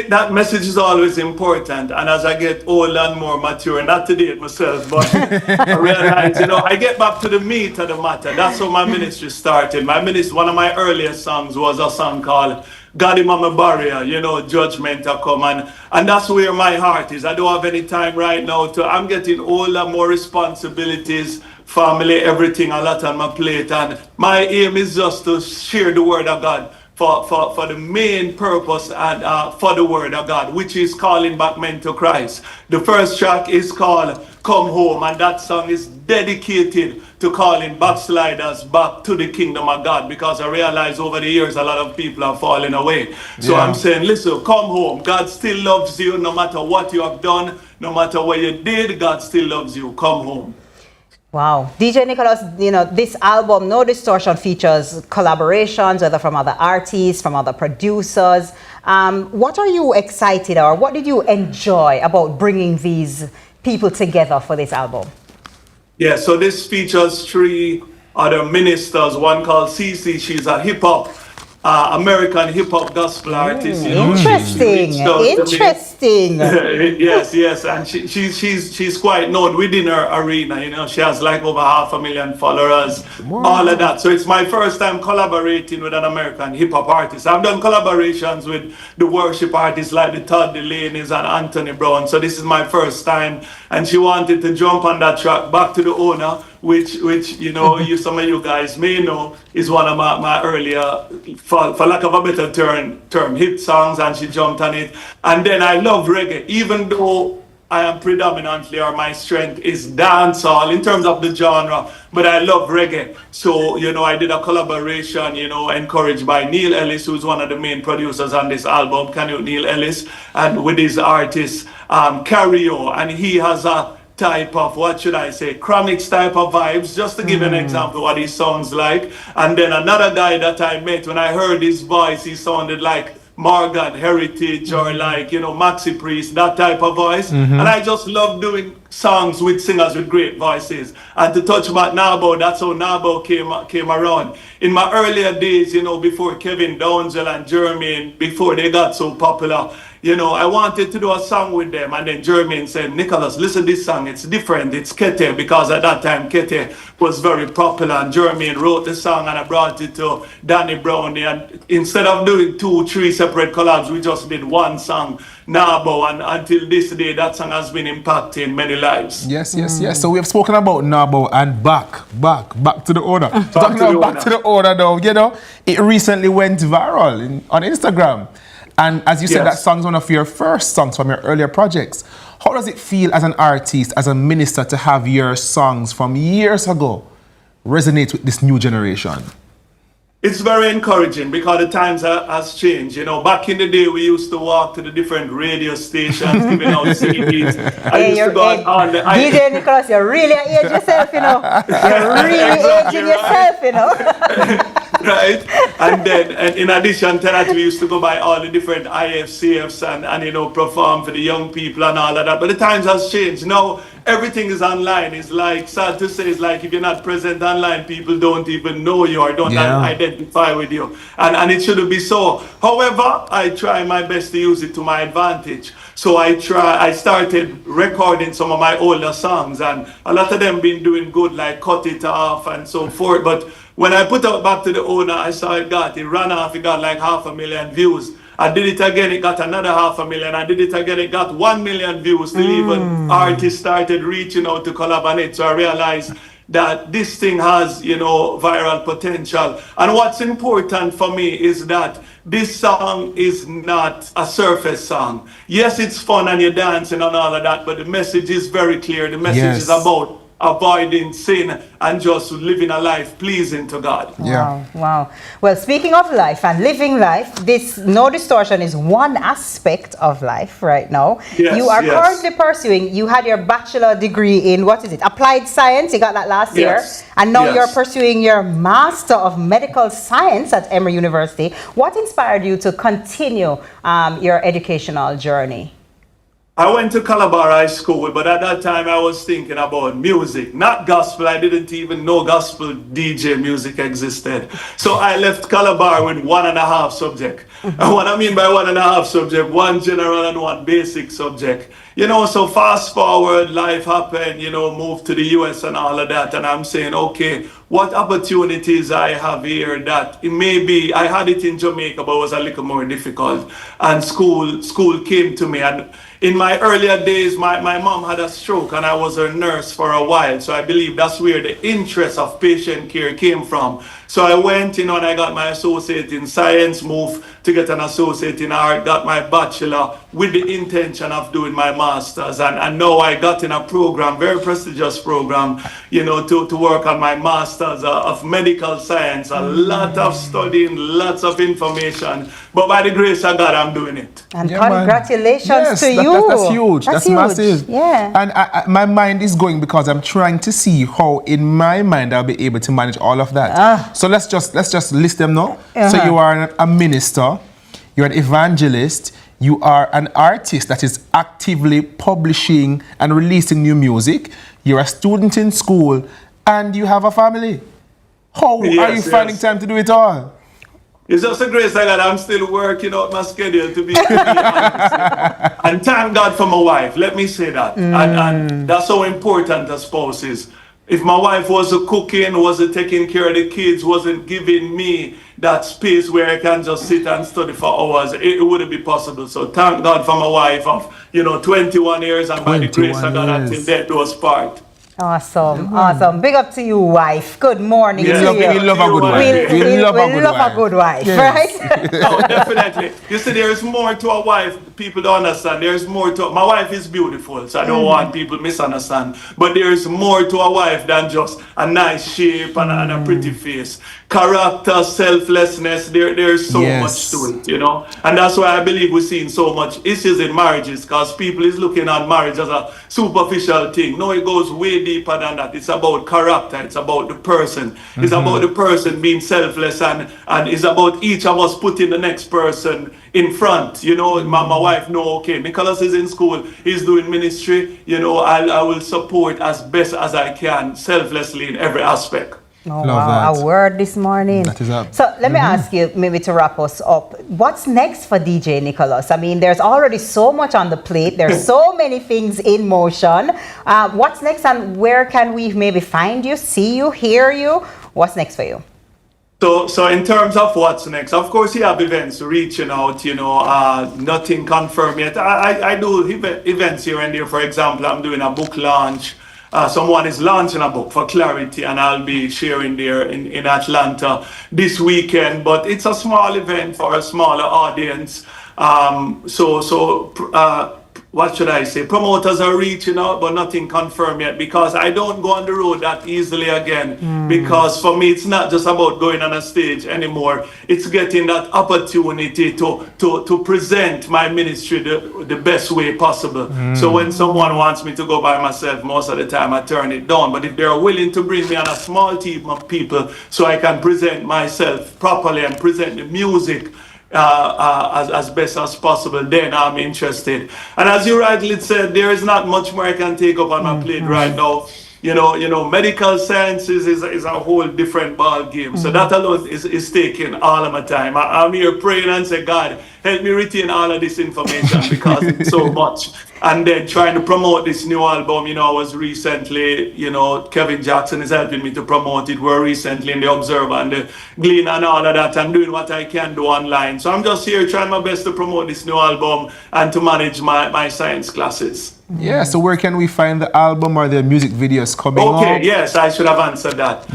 That message is always important, and as I get older and more mature, not to date myself, but I realize, you know, I get back to the meat of the matter. That's how my ministry started. One of my earliest songs was a song called God in my barrier, you know, judgment to come, and that's where my heart is. I don't have any time right now I'm getting older, more responsibilities, family, everything, a lot on my plate, and my aim is just to share the word of God. For the main purpose and for the word of God, which is calling back men to Christ. The first track is called Come Home, and that song is dedicated to calling backsliders back to the kingdom of God, because I realize over the years a lot of people are falling away. So I'm saying, listen, come home. God still loves you no matter what you have done, no matter what you did, God still loves you. Come home. Wow. DJ Nicholas, you know, this album, No Distortion, features collaborations, whether from other artists, from other producers. What are you excited, or what did you enjoy about bringing these people together for this album? Yeah, so this features 3 other ministers, one called CC. She's a hip-hop, American hip-hop gospel artist. You know, interesting. Yes, and she's quite known within her arena. You know, she has like over 500,000 followers, all of that. So it's my first time collaborating with an American hip-hop artist. I've done collaborations with the worship artists like the Todd Delaney's and Anthony Brown. So this is my first time, and she wanted to jump on that track, Back to the Owner, which you know, some of you guys may know is one of my earlier, for lack of a better term, hit songs, and she jumped on it. And then I love reggae, even though I am predominantly, or my strength is dancehall in terms of the genre, but I love reggae. So, you know, I did a collaboration, you know, encouraged by Neil Ellis, who's one of the main producers on this album, Neil Ellis, and with his artist, Cario, and he has a type of, what should I say, chronics type of vibes, just to give an example of what he sounds like. And then another guy that I met, when I heard his voice, he sounded like Morgan Heritage, or like, you know, Maxi Priest, that type of voice. And I just love doing songs with singers with great voices. And to touch about Nabo, that's how Nabo came around. In my earlier days, you know, before Kevin Downsell and Jermaine, before they got so popular, You know, I wanted to do a song with them, and then Jermaine said, Nicholas, listen to this song, it's different, it's Kete, because at that time Kete was very popular, and Jermaine wrote the song, and I brought it to Danny Brownie, and instead of doing 2, 3 separate collabs, we just did one song, Nabo, and until this day, that song has been impacting many lives. Yes. So we have spoken about Nabo and back to the owner. Back to the owner now, you know, it recently went viral on Instagram. And as you said, that song's one of your first songs from your earlier projects. How does it feel as an artist, as a minister, to have your songs from years ago resonate with this new generation? It's very encouraging because the times has changed. You know, back in the day, we used to walk to the different radio stations, giving out CDs. I used to go on the... DJ Nicholas, you're really age yourself, you know. You're really aging yourself, you know. Right? And then, and in addition to that, we used to go by all the different IFCFs and you know, perform for the young people and all of that. But the times has changed. Now, everything is online. It's like, sad to say, it's like if you're not present online, people don't even know you or don't identify with you. And it shouldn't be so. However, I try my best to use it to my advantage. So I started recording some of my older songs, and a lot of them been doing good, like Cut It Off and so forth. But when I put out Back to the Owner, I saw it ran off, it got like 500,000 views. I did it again, it got another 500,000. I did it again, it got 1 million views. Till even artists started reaching out to collaborate. So I realized that this thing has, you know, viral potential. And what's important for me is that this song is not a surface song. Yes, it's fun and you're dancing and all of that, but the message is very clear. The message is about avoiding sin and just living a life pleasing to God. Wow. Well, speaking of life and living life, this No Distortion is one aspect of life right now. You are currently pursuing, you had your bachelor degree in, what is it, applied science, you got that last year, and now you're pursuing your Master of Medical Science at Emory University. What inspired you to continue your educational journey? I went to Calabar High School, but at that time I was thinking about music, not gospel. I didn't even know gospel DJ music existed. So I left Calabar with 1.5 subject. And what I mean by 1.5 subject, 1 general and 1 basic subject. You know, so fast forward, life happened, you know, moved to the US and all of that. And I'm saying, okay, what opportunities I have here that it may be, I had it in Jamaica, but it was a little more difficult. And school came to me. And in my earlier days, my mom had a stroke and I was her nurse for a while. So I believe that's where the interest of patient care came from. So I went, you know, and I got my associate in science, moved to get an associate in art, got my bachelor with the intention of doing my master's. And now I got in a program, very prestigious program, you know, to work on my master's of medical science. A lot of studying, lots of information. But by the grace of God, I'm doing it. And congratulations to you. That's huge. That's massive. Yeah. And my mind is going because I'm trying to see how, in my mind, I'll be able to manage all of that. So let's just list them now. So you are a minister, you're an evangelist, you are an artist that is actively publishing and releasing new music, you're a student in school, and you have a family. How are you finding time to do it all? It's just a grace that I'm still working out my schedule, to be honest. And thank God for my wife, let me say that. And that's how important a spouse is. If my wife wasn't cooking, wasn't taking care of the kids, wasn't giving me that space where I can just sit and study for hours, it wouldn't be possible. So thank God for my wife of, you know, 21 years, and by the grace of God, until death do us part. Awesome, awesome. Big up to you, wife. Good morning to you. We love a good wife. We love a good wife, right? Oh, definitely. You see, there's more to a wife. People don't understand. There's more to... My wife is beautiful, so I don't want people to misunderstand. But there's more to a wife than just a nice shape and a pretty face. Character, selflessness, there's so much to it, you know? And that's why I believe we're seeing so much issues in marriages, because people is looking at marriage as a superficial thing. No, it goes way deeper than that. It's about character. It's about the person. It's about the person being selfless, and it's about each of us putting the next person in front. You know, my wife know, okay, Nicholas is in school, he's doing ministry, you know, I will support as best as I can, selflessly in every aspect. Oh, Love wow, that. a word this morning. That is up. So let me ask you, maybe to wrap us up, what's next for DJ Nicholas? I mean, there's already so much on the plate. There's so many things in motion. What's next, and where can we maybe find you, see you, hear you? What's next for you? So in terms of what's next, of course you have events reaching out, nothing confirmed yet. I do events here and there. For example, I'm doing a book launch. Someone is launching a book for Clarity, and I'll be sharing there in Atlanta this weekend. But it's a small event for a smaller audience. What should I say? Promoters are reaching out, but nothing confirmed yet, because I don't go on the road that easily again. Because for me, it's not just about going on a stage anymore. It's getting that opportunity to present my ministry the best way possible. So when someone wants me to go by myself, most of the time I turn it down. But if they're willing to bring me on a small team of people so I can present myself properly and present the music as best as possible, then I'm interested. And as you rightly said, there is not much more I can take up on my plate right now. Medical sciences is a whole different ball game. So that alone is taking all of my time. I'm here praying and say, God, help me retain all of this information because it's so much. And then trying to promote this new album, I was recently, Kevin Jackson is helping me to promote it. We're recently in the Observer and the Glean and all of that, and doing what I can do online. So I'm just here trying my best to promote this new album and to manage my science classes. Yeah, so where can we find the album or the music videos coming up? Okay, yes, I should have answered that.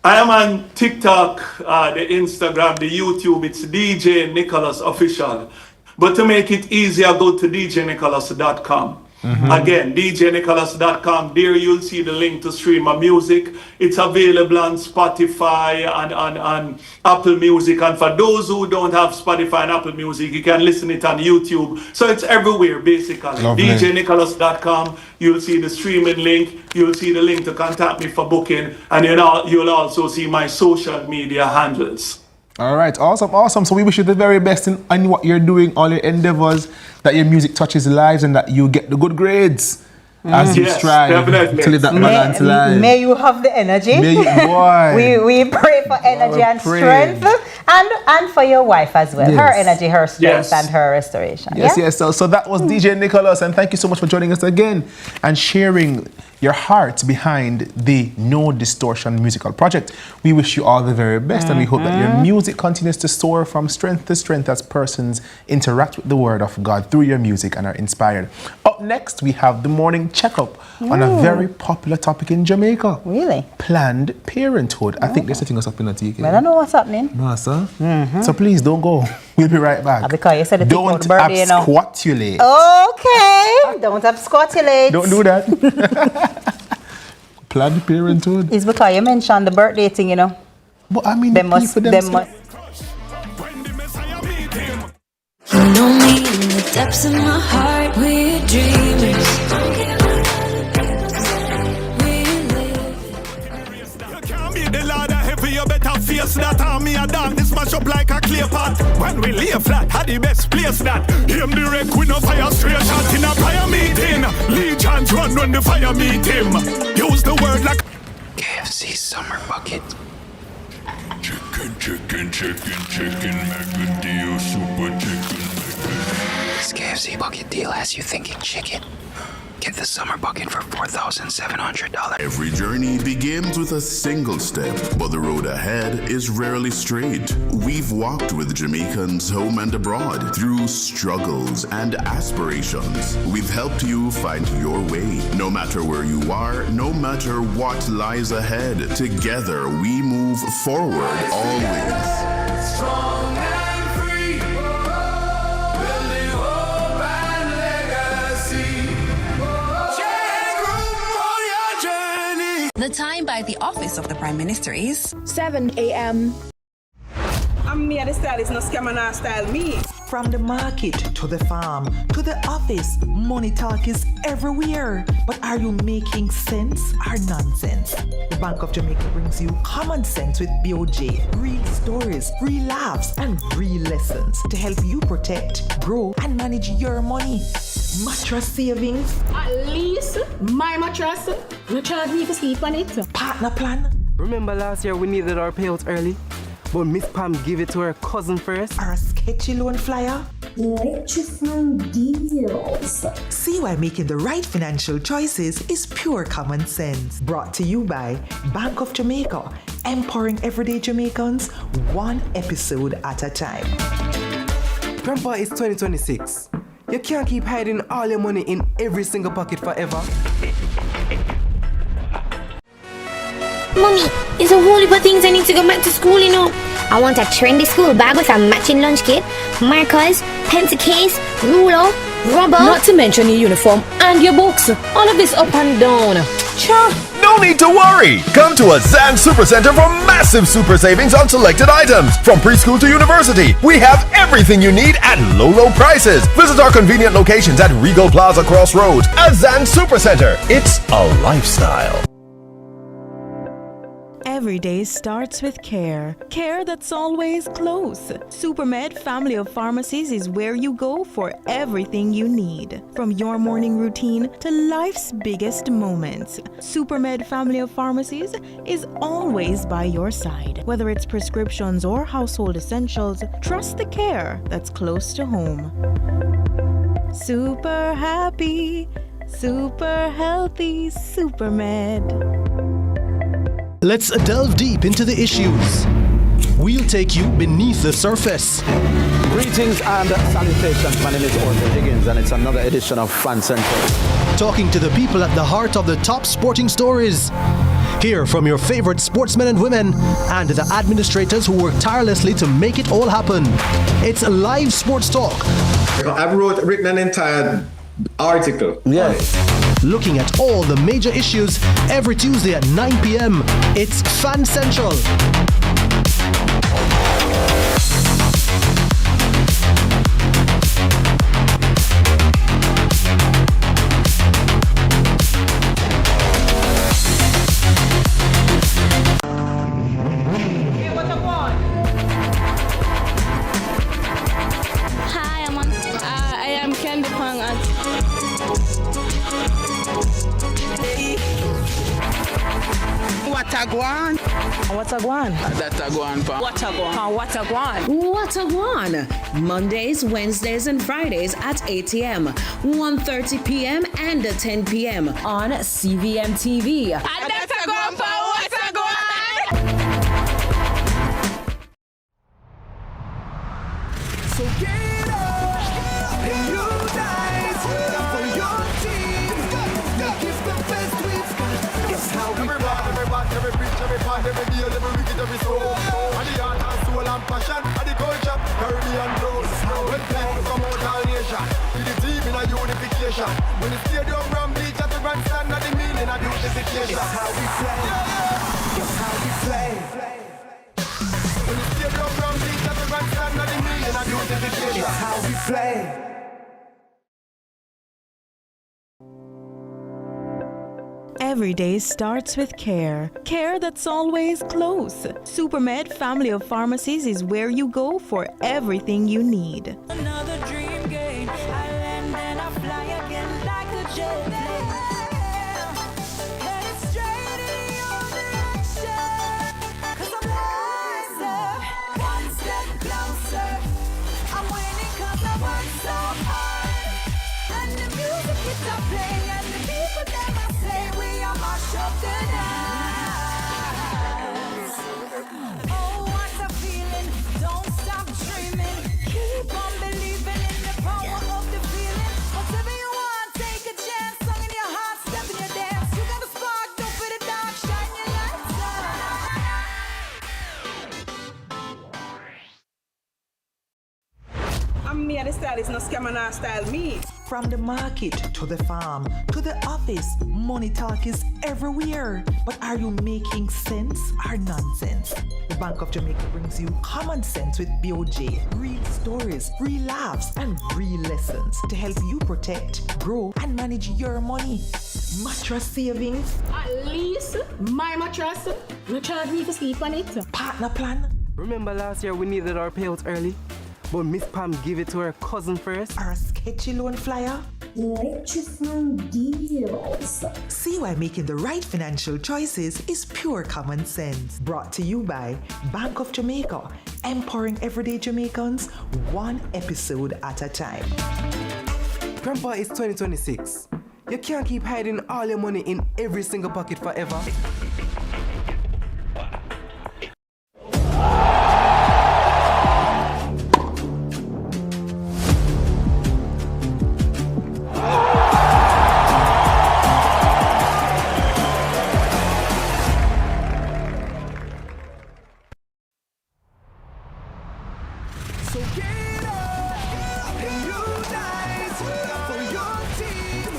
I am on TikTok, the Instagram, the YouTube. It's DJ Nicholas Official. But to make it easier, go to djnicholas.com. Again, djnicholas.com. There you'll see the link to stream my music. It's available on Spotify and on Apple Music. And for those who don't have Spotify and Apple Music, you can listen it on YouTube. So it's everywhere, basically. Lovely. djnicholas.com. You'll see the streaming link. You'll see the link to contact me for booking. And you'll also see my social media handles. All right, awesome. So we wish you the very best in what you're doing, all your endeavors, that your music touches lives and that you get the good grades as you strive to live that balanced life. May you have the energy. We pray for energy and strength, and for your wife as well. Yes. Her energy, her strength, and her restoration. Yes. So that was DJ Nicholas, and thank you so much for joining us again and sharing your heart behind the No Distortion musical project. We wish you all the very best, and we hope that your music continues to soar from strength to strength as persons interact with the Word of God through your music and are inspired. Up next, we have the morning checkup on a very popular topic in Jamaica. Really? Planned Parenthood. I think they're setting us up in a TK. I don't know what's happening. Massa. So please don't go. We'll be right back. Because you said don't absquatulate. Okay. Don't absquatulate. Don't do that. Planned Parenthood. It's because you mentioned the birthday thing, But I mean, You know me in the depths of my heart, we're dreamers. The ladder heavy, you better face that. Army a dog, this mash up like a clay pot. When we lay flat, had the best place that. Him the wreck with no fire, straight shot in a fire meeting. Legions run when the fire meet him. Use the word like KFC Summer Bucket. Chicken, Mac deal, super chicken. This KFC Bucket deal has you thinking chicken. Get the Summer Bucket for $4,700. Every journey begins with a single step, but the road ahead is rarely straight. We've walked with Jamaicans home and abroad through struggles and aspirations. We've helped you find your way. No matter where you are, no matter what lies ahead, together we move forward always. Strong and free, building hope and legacy. The time by the office of the Prime Minister is 7 a.m. I'm me the stylist, no scammer, no style me. From the market to the farm to the office, money talk is everywhere. But are you making sense or nonsense? The Bank of Jamaica brings you common sense with BOJ. Real stories, real laughs, and real lessons to help you protect, grow, and manage your money. Mattress savings. At least my mattress, no charge me for sleep on it. Partner plan. Remember last year we needed our payouts early, but Miss Pam gave it to her cousin first? Or a sketchy loan flyer? Electrifying deals. See why making the right financial choices is pure common sense. Brought to you by Bank of Jamaica, empowering everyday Jamaicans one episode at a time. Grandpa, it's 2026. You can't keep hiding all your money in every single pocket forever. Mommy, there's a whole heap of things I need to go back to school, you know. I want a trendy school bag with a matching lunch kit, markers, pencil case, ruler, rubber. Not to mention your uniform and your books. All of this up and down. Cha! No need to worry! Come to a Zan Supercenter for massive super savings on selected items. From preschool to university, we have everything you need at low prices. Visit our convenient locations at Regal Plaza Crossroads. A Zan Supercenter. It's a lifestyle. Every day starts with care. Care that's always close. Supermed Family of Pharmacies is where you go for everything you need. From your morning routine to life's biggest moments. Supermed Family of Pharmacies is always by your side. Whether it's prescriptions or household essentials, trust the care that's close to home. Super happy, super healthy, Supermed. Let's delve deep into the issues. We'll take you beneath the surface. Greetings and salutations. My name is Arthur Higgins, and it's another edition of Fan Central. Talking to the people at the heart of the top sporting stories. Hear from your favorite sportsmen and women and the administrators who work tirelessly to make it all happen. It's live sports talk. I've written an entire article. Yes. Looking at all the major issues every Tuesday at 9 p.m. It's Fan Central. Hi, I am Candy Pang. What a guan? What a guan? That a guan, pa. What a guan? What a guan? What a one! Mondays, Wednesdays, and Fridays at 8 a.m., 1:30 p.m., and 10 p.m. on CVM TV. That's a guan, pa. What a guan? So get up and unite for your team. Give the best we've got. It's how we rock. Every preach, every part, every deal, every wicked, every soul. And the heart and soul and passion, and the culture, Caribbean flows. When people come out all nation, with the team in a unification. When the stadium ram beach at the grandstand, and the meaning of beautification. It's how we play. It's how we play. When the stadium ram beach at the grandstand, and the meaning of beautification. It's how we play. Every day starts with care. Care that's always close. Supermed Family of Pharmacies is where you go for everything you need. Another dream game. I land and I fly again like a jet plane. Headed straight in your direction. 'Cause I'm wiser. One step closer. I'm winning 'cause I work so hard. And the music keeps on playing, and the people that I say we are mash up the night. Oh, what a feeling! Don't stop dreaming. Keep on believing in the power of the feeling. Whatever you want, take a chance. Song in your heart, step in your dance. You got a spark, don't put it down. Shine your lights on. I'm me, the stylist, no scammer, no style me. From the market to the farm to the office, money talk is everywhere. But are you making sense or nonsense? The Bank of Jamaica brings you common sense with BOJ. Real stories, real laughs, and real lessons to help you protect, grow, and manage your money. Mattress savings. At least my mattress, no charge me for sleep on it. Partner plan. Remember last year we needed our payouts early, but Miss Pam gave it to her cousin first? Or a sketchy loan flyer? Electrifying deals. See why making the right financial choices is pure common sense. Brought to you by Bank of Jamaica, empowering everyday Jamaicans one episode at a time. Grandpa, it's 2026. You can't keep hiding all your money in every single pocket forever. So get up and unite for your team.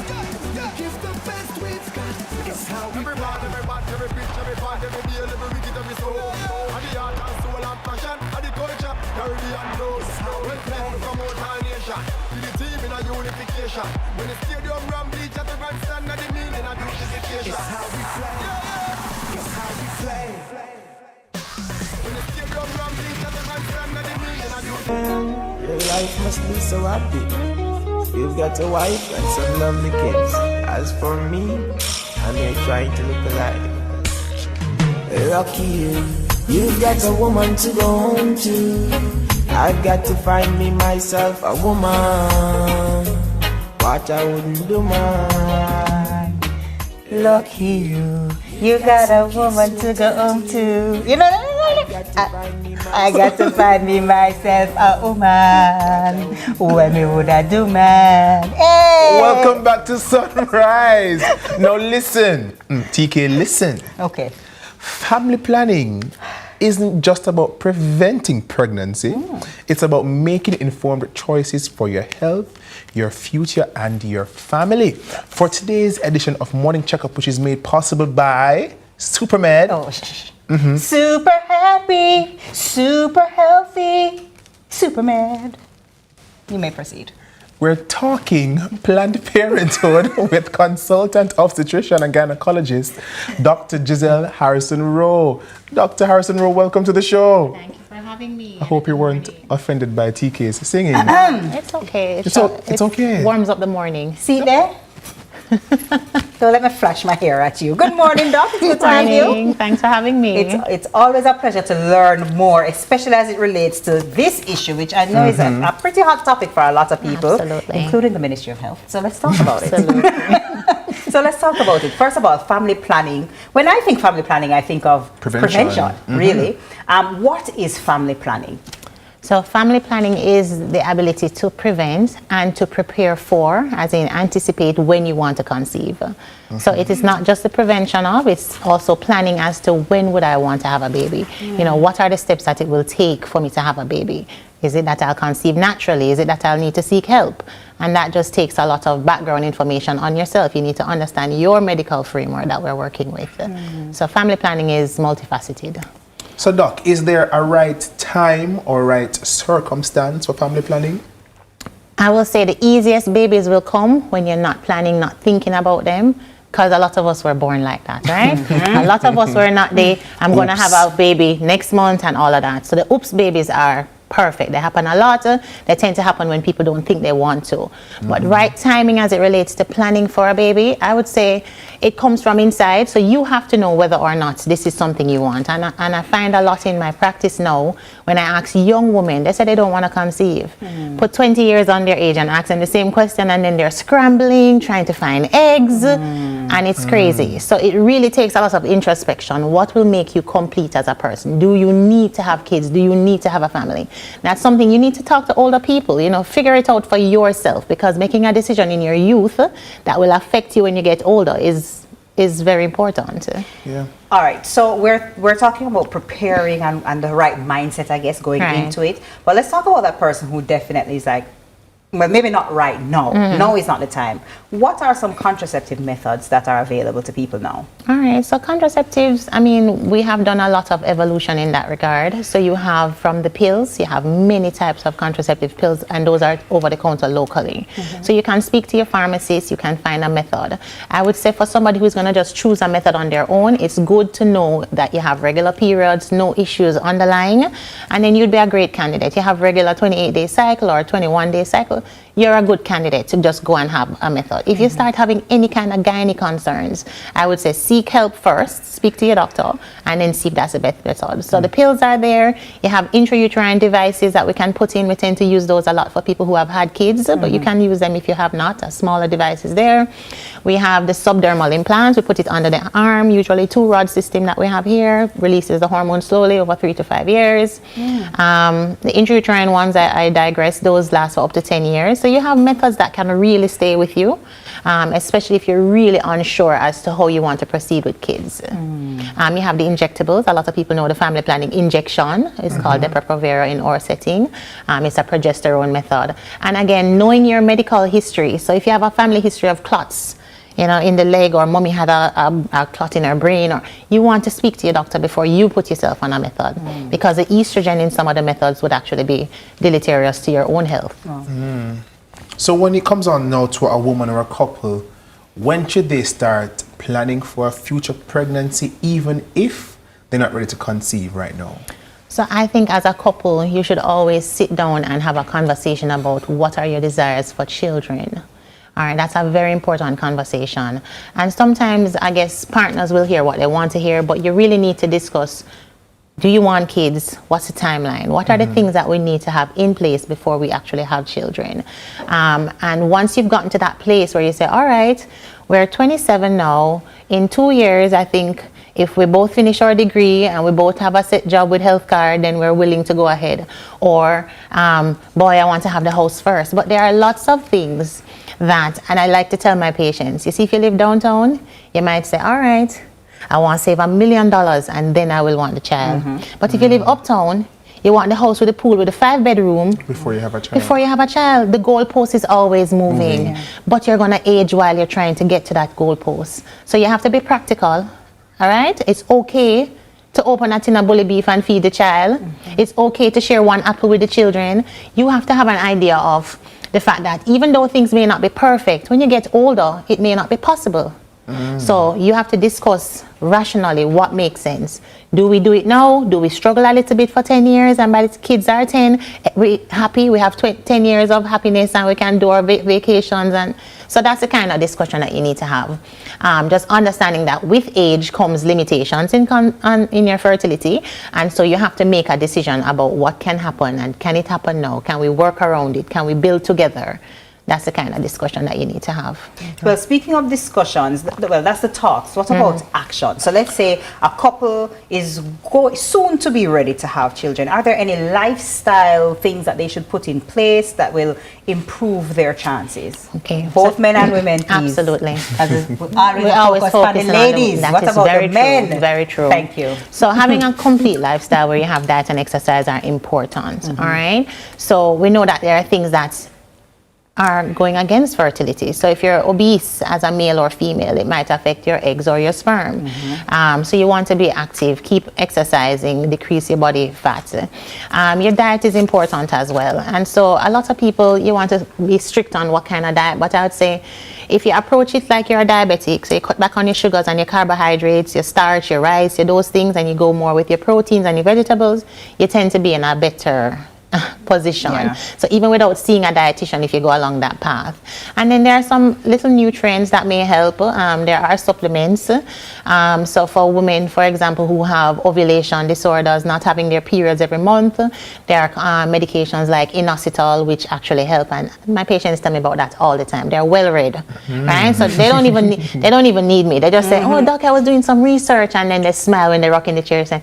Give the best we've got. It's how we every part, every pitch, every part, every deal, every wicket, every soul. And the art and soul and passion, and the culture, Caribbean knows. When playing from out our nation, to the team in a unification. When the stadium ram bleach at the grandstand, and the meaning of unification. It's how we play. It's how we play. When the stadium ram bleach at the grandstand, and the meaning of unification. Your life must be so happy. You've got a wife and some lovely kids. As for me, I'm here trying to look alive. Lucky you, you've got a woman to go home to. I've got to find me myself a woman. What I wouldn't do, man. Lucky you, you got a woman to go home to. You know that? I got to find me myself a woman. When me would I do, man? Hey! Welcome back to Sunrise. Now listen, TK, listen. Okay. Family planning isn't just about preventing pregnancy. It's about making informed choices for your health, your future, and your family. For today's edition of Morning Checkup, which is made possible by SuperMed. Super happy, super healthy, super mad. You may proceed. We're talking Planned Parenthood with consultant obstetrician and gynecologist, Dr. Giselle Harrison-Rowe. Dr. Harrison-Rowe, welcome to the show. Thank you for having me. I hope you weren't offended by TK's singing. It's okay. It's okay. Warms up the morning. See there? Don't let me flash my hair at you. Good morning, Doc. It's good to have you. Thanks for having me. It's always a pleasure to learn more, especially as it relates to this issue, which I know is a pretty hot topic for a lot of people, including the Ministry of Health. So let's talk about it. So let's talk about it. First of all, family planning. When I think family planning, I think of prevention really. What is family planning? So family planning is the ability to prevent and to prepare for, as in anticipate when you want to conceive. So it is not just the prevention of, it's also planning as to when would I want to have a baby. You know, what are the steps that it will take for me to have a baby? Is it that I'll conceive naturally? Is it that I'll need to seek help? And that just takes a lot of background information on yourself. You need to understand your medical framework that we're working with. So family planning is multifaceted. So Doc, is there a right time or right circumstance for family planning? I will say the easiest babies will come when you're not planning, not thinking about them, because a lot of us were born like that, right? A lot of us were not I'm going to have a baby next month and all of that. So the oops babies are perfect. They happen a lot. They tend to happen when people don't think they want to. But right timing as it relates to planning for a baby, I would say it comes from inside. So you have to know whether or not this is something you want. And I find a lot in my practice now, when I ask young women, they say they don't want to conceive. Put 20 years on their age and ask them the same question, and then they're scrambling, trying to find eggs, and it's crazy. So it really takes a lot of introspection. What will make you complete as a person? Do you need to have kids? Do you need to have a family? That's something you need to talk to older people, you know, figure it out for yourself, because making a decision in your youth that will affect you when you get older is very important. Yeah. All right, so we're talking about preparing and the right mindset, I guess, going into it. But let's talk about that person who definitely is like, well, maybe not right now. Now is not the time. What are some contraceptive methods that are available to people now? All right, so contraceptives, I mean, we have done a lot of evolution in that regard. So you have from the pills, you have many types of contraceptive pills, and those are over the counter locally. So you can speak to your pharmacist, you can find a method. I would say for somebody who's going to just choose a method on their own, it's good to know that you have regular periods, no issues underlying, and then you'd be a great candidate. You have regular 28-day cycle or 21-day cycle. you're a good candidate to just go and have a method. If you start having any kind of gynae concerns, I would say seek help first, speak to your doctor, and then see if that's the best method. So the pills are there. You have intrauterine devices that we can put in. We tend to use those a lot for people who have had kids, but you can use them if you have not. A smaller device is there. We have the subdermal implants. We put it under the arm, usually 2-rod system that we have here, releases the hormone slowly over 3 to 5 years. The intrauterine ones, I digress, those last for up to 10 years. So you have methods that can really stay with you, especially if you're really unsure as to how you want to proceed with kids. You have the injectables. A lot of people know the family planning injection. It's called Depo-Provera in our setting. It's a progesterone method. And again, knowing your medical history. So if you have a family history of clots, you know, in the leg, or mommy had a clot in her brain, or you want to speak to your doctor before you put yourself on a method, because the estrogen in some of the methods would actually be deleterious to your own health. So when it comes on now to a woman or a couple, when should they start planning for a future pregnancy, even if they're not ready to conceive right now? So I think as a couple, you should always sit down and have a conversation about what are your desires for children. All right, that's a very important conversation. And sometimes, I guess, partners will hear what they want to hear, but you really need to discuss, do you want kids? What's the timeline? What are the things that we need to have in place before we actually have children? And once you've gotten to that place where you say, all right, we're 27 now, in 2 years, I think if we both finish our degree and we both have a set job with health card, then we're willing to go ahead. Or, boy, I want to have the house first. But there are lots of things that, and I like to tell my patients, you see, if you live downtown, you might say, all right, I want to save $1 million and then I will want the child. But if you live uptown, you want the house with a pool with a 5-bedroom. Before you have a child. Before you have a child. The goalpost is always moving. But you're going to age while you're trying to get to that goalpost. So you have to be practical. All right? It's okay to open a tin of bully beef and feed the child. It's okay to share one apple with the children. You have to have an idea of the fact that even though things may not be perfect, when you get older, it may not be possible. So you have to discuss rationally what makes sense. Do we do it now? Do we struggle a little bit for 10 years and by the kids are 10, we happy, we have 10 years of happiness and we can do our vacations? And so that's the kind of discussion that you need to have. Just understanding that with age comes limitations in your fertility, and so you have to make a decision about what can happen and can it happen now? Can we work around it? Can we build together? That's the kind of discussion that you need to have. Well, speaking of discussions, well, that's the talks. What about action? So let's say a couple is soon to be ready to have children. Are there any lifestyle things that they should put in place that will improve their chances? Okay. Both men and women, please. Absolutely. We always focus on the ladies. What about the men? Very true. Thank you. So having a complete lifestyle where you have diet and exercise are important. All right. So we know that there are things that are going against fertility. So if you're obese as a male or female, it might affect your eggs or your sperm. So you want to be active, keep exercising, decrease your body fat. Your diet is important as well. And so a lot of people, you want to be strict on what kind of diet, but I would say if you approach it like you're a diabetic, so you cut back on your sugars and your carbohydrates, your starch, your rice, those things, and you go more with your proteins and your vegetables, you tend to be in a better position. So even without seeing a dietitian, if you go along that path. And then there are some little nutrients that may help. There are supplements. So for women, for example, who have ovulation disorders, not having their periods every month, there are medications like inositol, which actually help. And my patients tell me about that all the time. They're well read, right? So they don't even need me. They just say, "Oh, doc, I was doing some research," and then they smile when they rock in the chair, saying,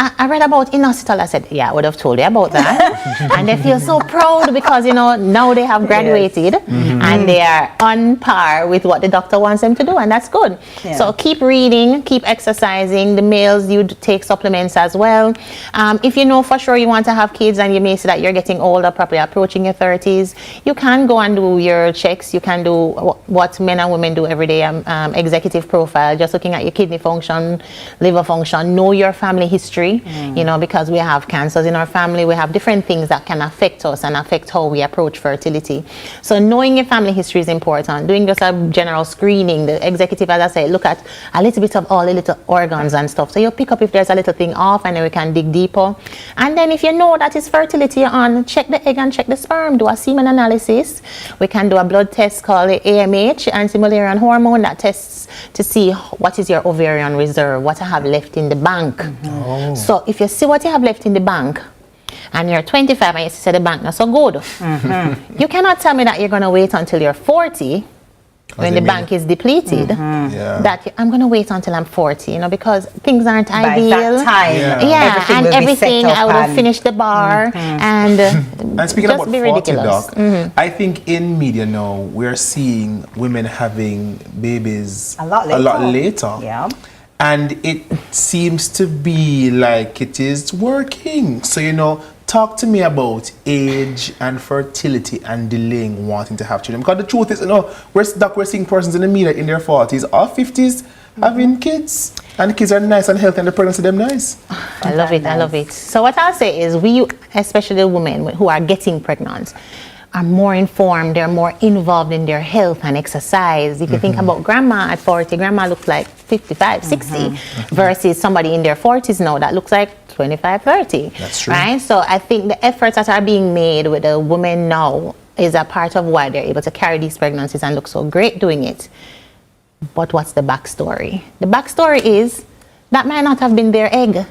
I read about inositol. I said, yeah, I would have told you about that. And they feel so proud because, you know, now they have graduated and they are on par with what the doctor wants them to do, and that's good. So keep reading, keep exercising. The males, you take supplements as well. If you know for sure you want to have kids and you may say that you're getting older, probably approaching your 30s, you can go and do your checks. You can do what men and women do every day, executive profile, just looking at your kidney function, liver function, know your family history. history, you know, because we have cancers in our family, we have different things that can affect us and affect how we approach fertility. So knowing your family history is important. Doing just a general screening, the executive, as I say, look at a little bit of all the little organs and stuff. So you'll pick up if there's a little thing off, and then we can dig deeper. And then if you know that it's fertility on, check the egg and check the sperm, do a semen analysis. We can do a blood test called the AMH, anti-Mullerian hormone, that tests to see what is your ovarian reserve, what I have left in the bank. So if you see what you have left in the bank, and you're 25 and you say the bank not so good, you cannot tell me that you're going to wait until you're 40 when the bank is depleted, that I'm going to wait until I'm 40, you know, because things aren't ideal. By that time, everything I would have finished the bar and speaking just about be 40, ridiculous. Doc, I think in media now we're seeing women having babies a lot later. Yeah. And it seems to be like it is working. So, you know, talk to me about age and fertility and delaying wanting to have children. Because the truth is, you know, we're seeing persons in the media in their 40s or 50s having kids. And the kids are nice and healthy and the pregnancy them nice. I love it, I love it. So what I'll say is we, especially women who are getting pregnant, are more informed, they're more involved in their health and exercise. If you think about grandma at 40, grandma looks like 55, 60, versus somebody in their 40s now that looks like 25, 30. That's true. Right? So I think the efforts that are being made with the women now is a part of why they're able to carry these pregnancies and look so great doing it. But what's the backstory? The backstory is that might not have been their egg.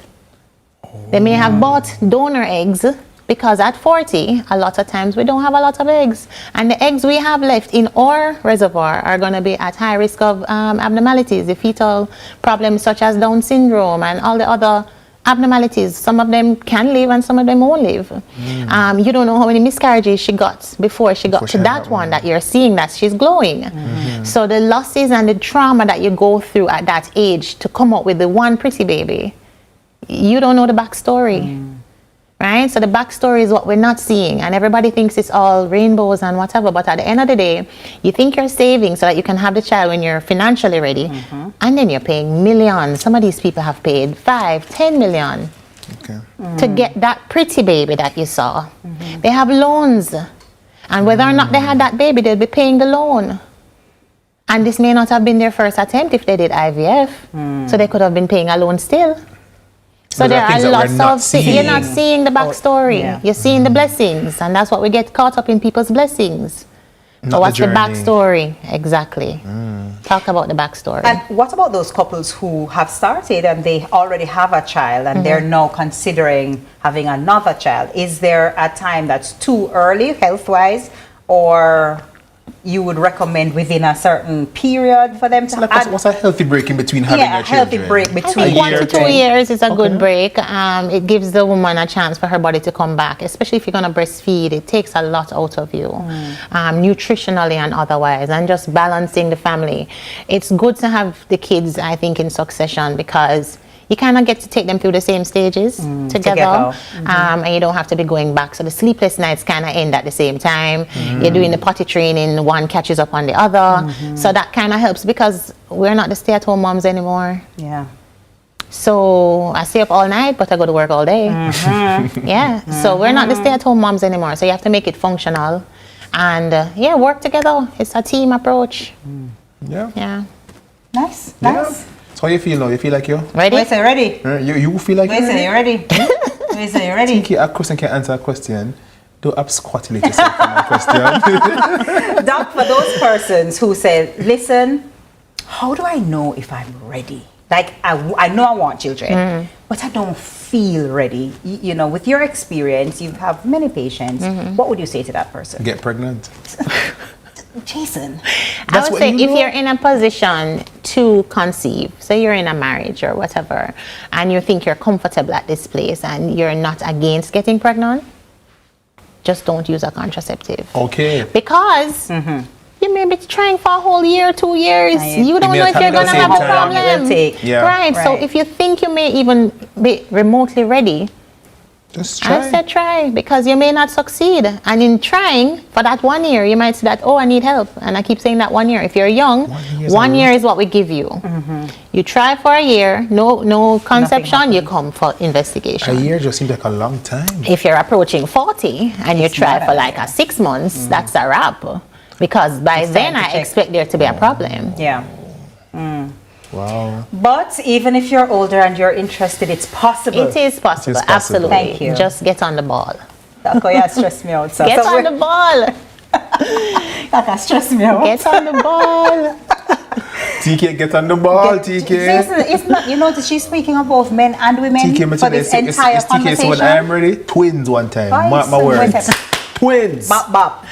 They may have bought donor eggs, because at 40, a lot of times we don't have a lot of eggs. And the eggs we have left in our reservoir are going to be at high risk of abnormalities, the fetal problems such as Down syndrome and all the other abnormalities. Some of them can live and some of them won't live. You don't know how many miscarriages she got before she got to that one that you're seeing that she's glowing. So the losses and the trauma that you go through at that age to come up with the one pretty baby, you don't know the backstory. Right? So the backstory is what we're not seeing, and everybody thinks it's all rainbows and whatever, but at the end of the day, you think you're saving so that you can have the child when you're financially ready, and then you're paying millions. Some of these people have paid 5, 10 million to get that pretty baby that you saw. They have loans, and whether or not they had that baby, they'll be paying the loan. And this may not have been their first attempt if they did IVF, so they could have been paying a loan still. So there are lots of you're not seeing the backstory. You're seeing the blessings, and that's what we get caught up in, people's blessings. So what's the backstory? Exactly. Talk about the backstory. And what about those couples who have started and they already have a child and they're now considering having another child? Is there a time that's too early health-wise, or you would recommend within a certain period for them to add? What's a healthy break in between having your children? A healthy break between 1 to 2 years is a good break. It gives the woman a chance for her body to come back, especially if you're going to breastfeed. It takes a lot out of you, nutritionally and otherwise, and just balancing the family. It's good to have the kids, I think, in succession, because you kind of get to take them through the same stages together. And you don't have to be going back. So the sleepless nights kind of end at the same time. You're doing the potty training, one catches up on the other. So that kind of helps, because we're not the stay-at-home moms anymore. So I stay up all night, but I go to work all day. So we're not the stay-at-home moms anymore. So you have to make it functional. And work together. It's a team approach. Nice. So how you feel now? You feel like you're ready? Wait, say ready. You feel like you're ready? You're ready. Wait, say you're ready. I think a question can answer a question. Don't absquatulate yourself from my question. Doc, for those persons who say, listen, how do I know if I'm ready? Like, I know I want children, but I don't feel ready. You know, with your experience, you have many patients. What would you say to that person? Get pregnant. Jason, I would say if you're in a position to conceive, say you're in a marriage or whatever, and you think you're comfortable at this place and you're not against getting pregnant, just don't use a contraceptive. Okay. Because you may be trying for a whole year, 2 years. You don't know if you're going to have a problem. Right. So if you think you may even be remotely ready, Just try. I said try, because you may not succeed. And in trying, for that 1 year, you might say that, oh, I need help. And I keep saying that 1 year. If you're young, 1 year is what we give you. You try for a year, no conception, you come for investigation. A year just seems like a long time. If you're approaching 40 and you try for like 6 months, that's a wrap. Because by then I expect there to be a problem. Yeah. Wow. But even if you're older and you're interested, it's possible. It is possible, absolutely. Thank you. Just get on the ball. That stressed me out. Get on the ball. That stressed me out. Get on the ball. TK, get on the ball, TK. It's not, you notice she's speaking of both men and women TK, for this entire conversation. When I am ready, twins one time. Mark my words. Twins. Bop, bop.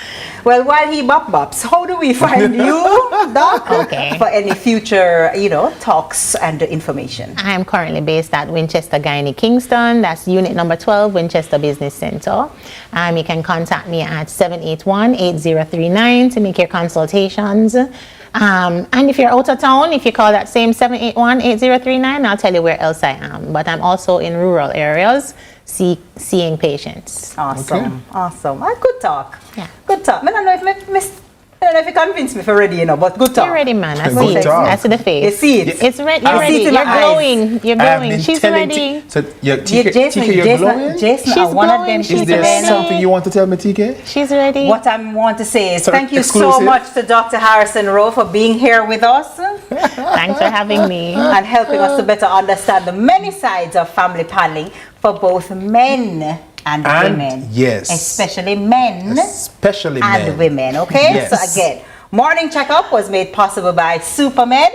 Well, while he bops, how do we find you, Doc? Okay. For any future, talks and information? I'm currently based at Winchester Gynae Kingston. That's unit number 12, Winchester Business Center. You can contact me at 781-8039 to make your consultations. And if you're out of town, if you call that same 781-8039, I'll tell you where else I am. But I'm also in rural areas seeing patients. Awesome. Awesome. Good talk. Yeah. Good talk. I don't know if you convinced me for ready, but good talk. You're ready, man. I see it. I see the face. You see it. It's ready. You're ready. You're glowing. You're glowing. She's ready. So, TK, you're glowing? Jason, she's one of them. She's Is there ready. something you want to tell me, TK? She's ready. What I want to say is Sorry, thank you so exclusive. much to Dr. Harrison Rowe for being here with us. Thanks for having me. And helping us to better understand the many sides of family planning for both men and women. Yes. Especially men. Especially men. And women, okay? Yes. So again, morning checkup was made possible by SuperMed.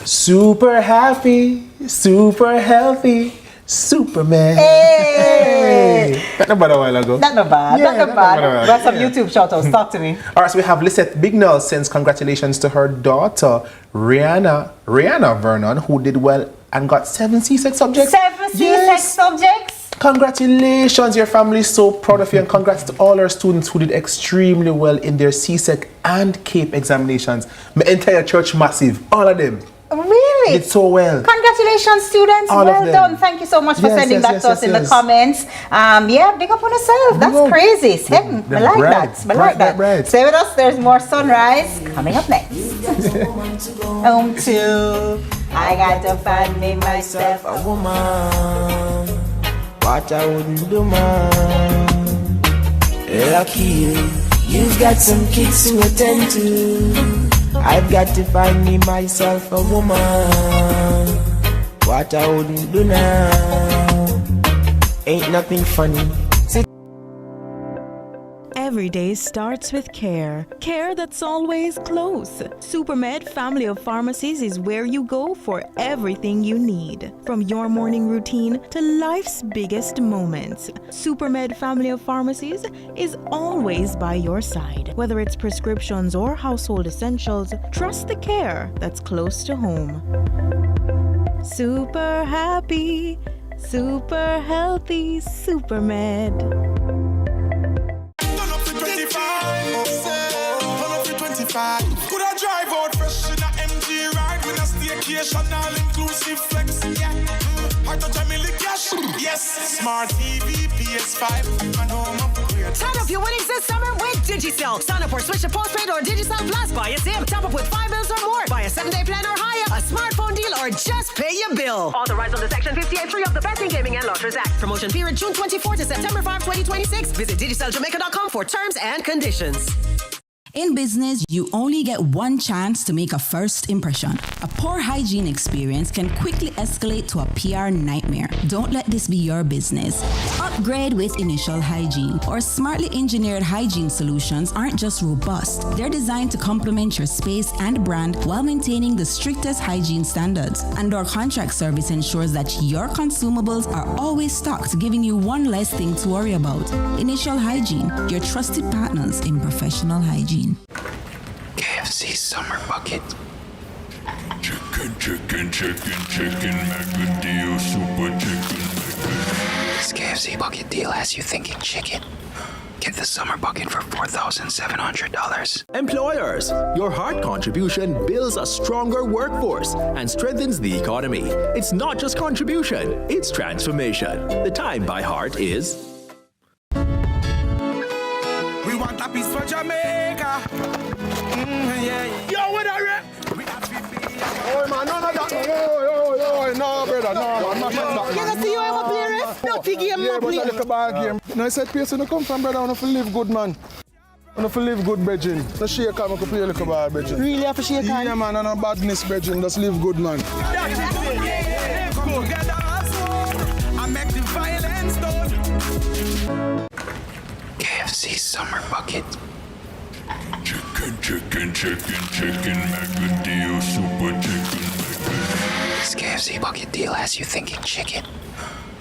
Super happy, super healthy, Superman. Hey! That not bad a while ago. Not bad. Yeah, not bad. Got some Yeah. YouTube shout outs. Talk to me. All right, so we have Lisette Bignell sends congratulations to her daughter, Rihanna Vernon, who did well and got 7 C-sex subjects. 7 C-sex subjects? Congratulations, your family is so proud of you, and congrats to all our students who did extremely well in their C-sex and CAPE examinations. My entire church massive, all of them. Really? Did so well. Congratulations, students. All of well them. done. Thank you so much for sending that to us in the comments. Big up on yourself. That's crazy. Seven. I like that. I like that. Stay with us. There's more sunrise coming up next. Home to. I got to find me myself a woman. What I wouldn't do, man. Lucky you've got some kids to attend to. I've got to find me myself a woman. What I wouldn't do now. Ain't nothing funny. Every day starts with care. Care that's always close. SuperMed Family of Pharmacies is where you go for everything you need. From your morning routine to life's biggest moments. SuperMed Family of Pharmacies is always by your side. Whether it's prescriptions or household essentials, trust the care that's close to home. Super happy, super healthy, SuperMed. 25. Could I drive out fresh in a MG ride with a staycation all inclusive flex? Yeah. I touch a million cash. Yes. Smart TV, PS5. I know I'm upgrade. Turn up your winnings this summer with Digicel. Sign up or switch to postpaid or Digicel Plus. Buy a SIM. Top up with 5 bills or more. Buy a 7-day plan or higher. A smartphone deal or just pay your bill. Authorized under Section 58.3 of the Betting, Gaming and Lotteries Act. Promotion period June 24 to September 5, 2026. Visit DigicelJamaica.com for terms and conditions. In business, you only get one chance to make a first impression. A poor hygiene experience can quickly escalate to a PR nightmare. Don't let this be your business. Upgrade with Initial Hygiene. Our smartly engineered hygiene solutions aren't just robust. They're designed to complement your space and brand while maintaining the strictest hygiene standards. And our contract service ensures that your consumables are always stocked, giving you one less thing to worry about. Initial Hygiene, your trusted partners in professional hygiene. KFC Summer Bucket. Chicken, mega deal, super chicken. This KFC Bucket deal has you thinking chicken. Get the summer bucket for $4,700. Employers, your hard contribution builds a stronger workforce and strengthens the economy. It's not just contribution, it's transformation. The time by heart is... We want a piece for Jamaica. Yeah. Yo, what are you? Oh man, no, no, brother, no, man. You don't see you ever play ref? No, the game, yeah, but I look a bad game. No, I said, place when you come from, brother, I want to live good, man. I want to live good, brethren. No shake hand, I can play like a bad, brethren. Really have to shake hand? Yeah, man, and no badness, brethren. Just live good, man. Come together, I make the violence done. KFC summer bucket. Chicken, Macadillo, super chicken. This KFC bucket deal has you thinking chicken.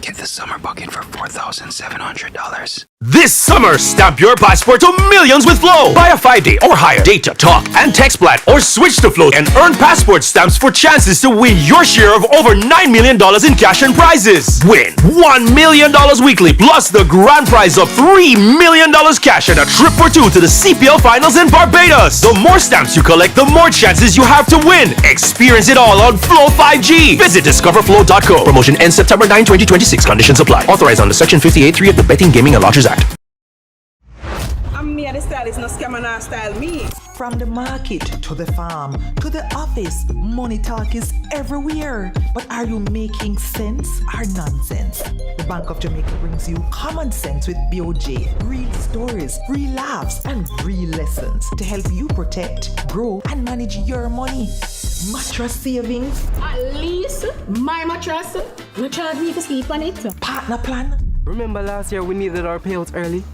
Get the summer bucket for $4,700. This summer, stamp your passport to millions with Flow. Buy a 5-day or higher data, talk, and text plan, or switch to Flow and earn passport stamps for chances to win your share of over $9 million in cash and prizes. Win $1 million weekly, plus the grand prize of $3 million cash and a trip for two to the CPL finals in Barbados. The more stamps you collect, the more chances you have to win. Experience it all on Flow 5G. Visit discoverflow.co. Promotion ends September 9, 2026. Conditions apply. Authorized under Section 58.3 of the Betting, Gaming and Lotteries Act. I'm me, the style is no scammer, not style me. From the market to the farm to the office, money talk is everywhere. But are you making sense or nonsense? The Bank of Jamaica brings you common sense with BOJ. Real stories, real laughs, and real lessons to help you protect, grow, and manage your money. Mattress savings. At least my mattress, no charge me to sleep on it. Partner plan. Remember last year we needed our payouts early?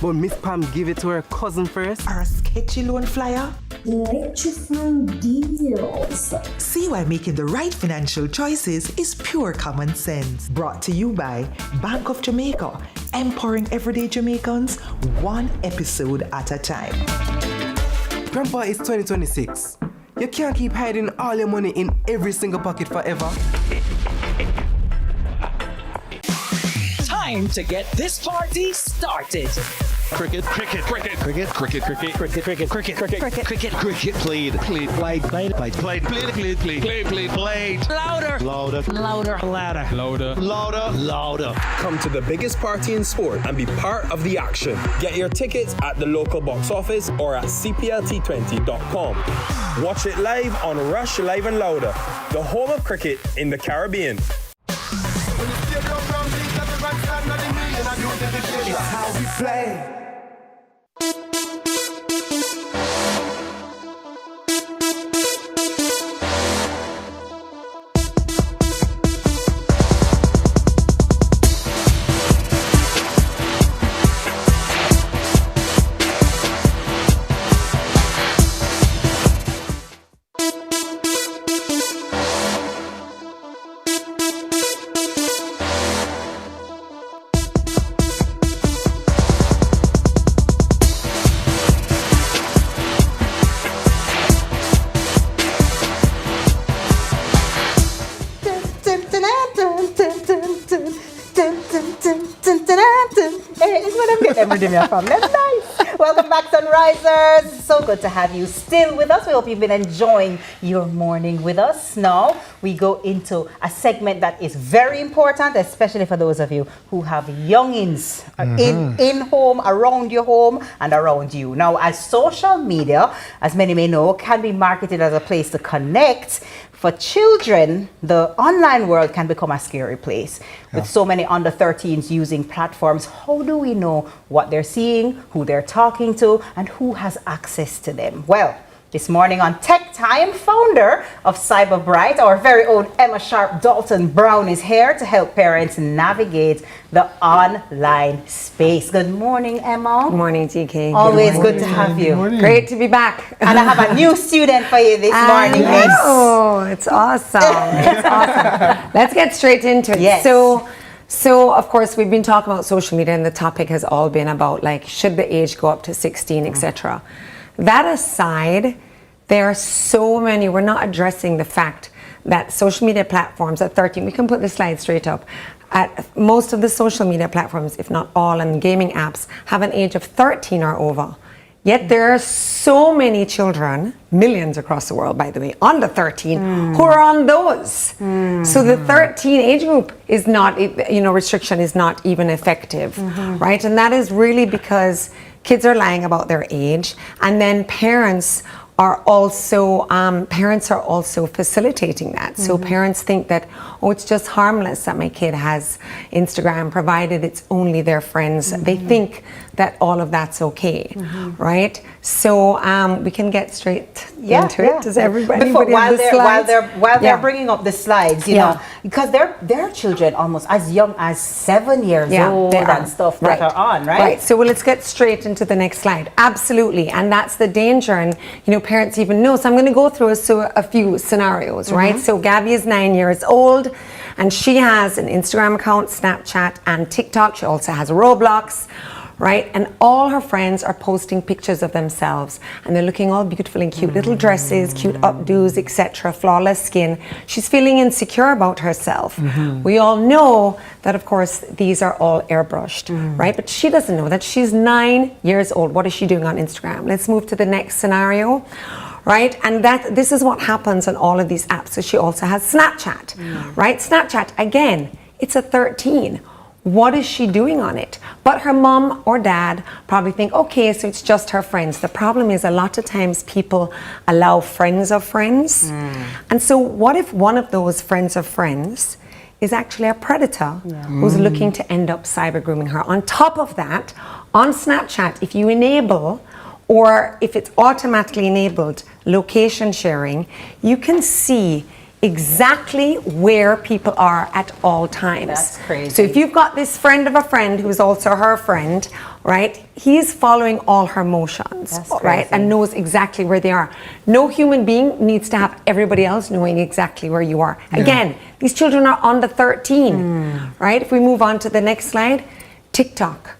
But Miss Pam gave it to her cousin first. Or a sketchy loan flyer. Electrifying deals. See why making the right financial choices is pure common sense. Brought to you by Bank of Jamaica, empowering everyday Jamaicans one episode at a time. Grandpa, it's 2026. You can't keep hiding all your money in every single pocket forever. Time to get this party started. Cricket, played. Louder. Come to the biggest party in sport and be part of the action. Get your tickets at the local box office or at cplt20.com. Watch it live on Rush Live and Louder, the home of cricket in the Caribbean. It's how we play. Nice. Welcome back, Sunrisers. So good to have you still with us. We hope you've been enjoying your morning with us. Now we go into a segment that is very important, especially for those of you who have youngins in home, around your home, and around you. Now, as social media, as many may know, can be marketed as a place to connect. For children, the online world can become a scary place. With so many under 13s using platforms, how do we know what they're seeing, who they're talking to, and who has access to them? Well, this morning on Tech Time, founder of CyberBright, our very own Emma Sharp Dalton Brown is here to help parents navigate the online space. Good morning, Emma. Good morning, TK. Always good to have you. Great to be back. And I have a new student for you this morning. Oh, it's awesome. It's awesome. Let's get straight into it. Yes. So of course, we've been talking about social media, and the topic has all been about, like, should the age go up to 16, etc. That aside, there are so many, we're not addressing the fact that social media platforms at 13, we can put the slide straight up, at most of the social media platforms, if not all, and gaming apps have an age of 13 or over. Yet there are so many children, millions across the world, by the way, under 13, who are on those. So the 13 age group is not, restriction is not even effective, right? And that is really because kids are lying about their age, and then parents are also facilitating that. So parents think that, oh, it's just harmless that my kid has Instagram, provided it's only their friends. They think that all of that's okay, right? So we can get straight into it. Does everybody while they're bringing up the slides, you know, because they're children almost as young as 7 years old and stuff that are on, right? Right. So let's get straight into the next slide. Absolutely, and that's the danger, and parents even know. So I'm going to go through a few scenarios, right? So Gabby is 9 years old, and she has an Instagram account, Snapchat, and TikTok. She also has Roblox, right? And all her friends are posting pictures of themselves, and they're looking all beautiful in cute little dresses, cute updos, etc., flawless skin. She's feeling insecure about herself. We all know that, of course, these are all airbrushed, right? But she doesn't know that. She's 9 years old. What is she doing on Instagram? Let's move to the next scenario, right? And this is what happens on all of these apps. So she also has Snapchat, right? Snapchat, again, it's a 13. What is she doing on it? But her mom or dad probably think, okay, so it's just her friends. The problem is a lot of times people allow friends of friends. And so what if one of those friends of friends is actually a predator who's looking to end up cyber grooming her? On top of that, on Snapchat, if you enable, or if it's automatically enabled, location sharing, you can see exactly where people are at all times. That's crazy. So if you've got this friend of a friend who's also her friend, right, he's following all her motions, right, and knows exactly where they are. No human being needs to have everybody else knowing exactly where you are. Again, these children are under 13, right? If we move on to the next slide, TikTok.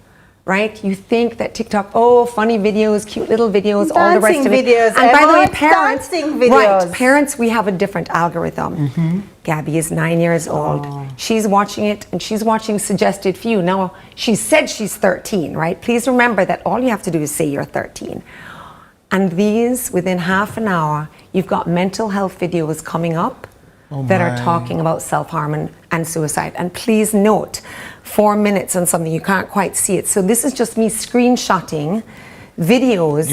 Right? You think that TikTok, oh, funny videos, cute little videos, all the rest of it. Videos, and by the way, parents, videos. Parents, we have a different algorithm. Gabby is 9 years old. She's watching it, and she's watching suggested few. Now, she said she's 13, right? Please remember that all you have to do is say you're 13. And these, within half an hour, you've got mental health videos coming up that are talking about self-harm and suicide. And please note, 4 minutes on something, you can't quite see it. So this is just me screenshotting videos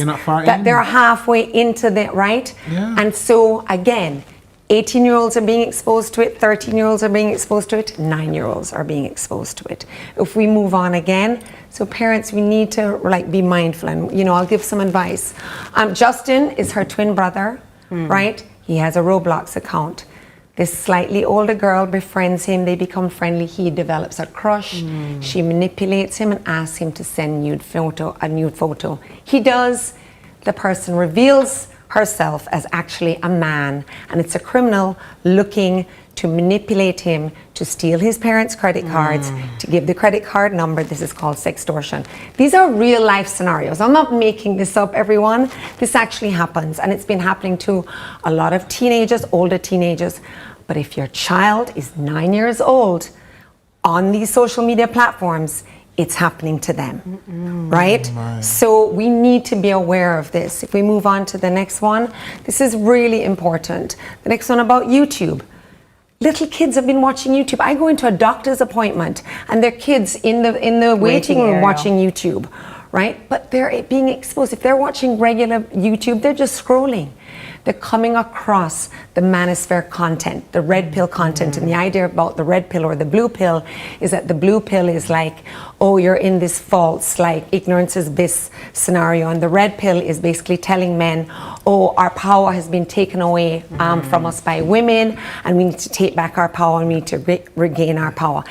that they're halfway into the, right? And so again, 18-year-olds are being exposed to it, 13-year-olds are being exposed to it, 9-year-olds are being exposed to it. If we move on again, so parents, we need to be mindful, and I'll give some advice. Justin is her twin brother, right? He has a Roblox account. This slightly older girl befriends him, they become friendly, he develops a crush, she manipulates him and asks him to send a nude photo. He does, the person reveals herself as actually a man, and it's a criminal looking to manipulate him to steal his parents' credit cards, to give the credit card number. This is called sextortion. These are real life scenarios. I'm not making this up, everyone. This actually happens, and it's been happening to a lot of teenagers, older teenagers. But if your child is 9 years old on these social media platforms, it's happening to them, right? So we need to be aware of this. If we move on to the next one, this is really important. The next one about YouTube. Little kids have been watching YouTube. I go into a doctor's appointment and their kids in the waiting room watching YouTube, right? But they're being exposed. If they're watching regular YouTube, they're just scrolling. They're coming across the manosphere content, the red pill content. And the idea about the red pill or the blue pill is that the blue pill is like, oh, you're in this false, ignorance is bliss scenario. And the red pill is basically telling men, oh, our power has been taken away from us by women, and we need to take back our power, and we need to regain our power.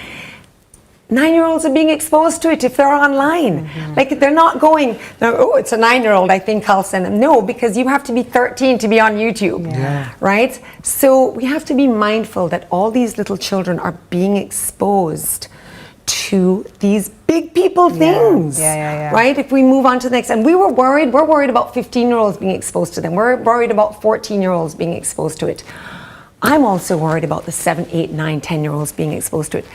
9-year-olds are being exposed to it if they're online. They're not going, oh, it's a 9-year-old, I think I'll send them. No, because you have to be 13 to be on YouTube, right? So we have to be mindful that all these little children are being exposed to these big people things, right? If we move on to the next, and we're worried about 15-year-olds being exposed to them. We're worried about 14-year-olds being exposed to it. I'm also worried about the 7, 8, 9, 10-year-olds being exposed to it.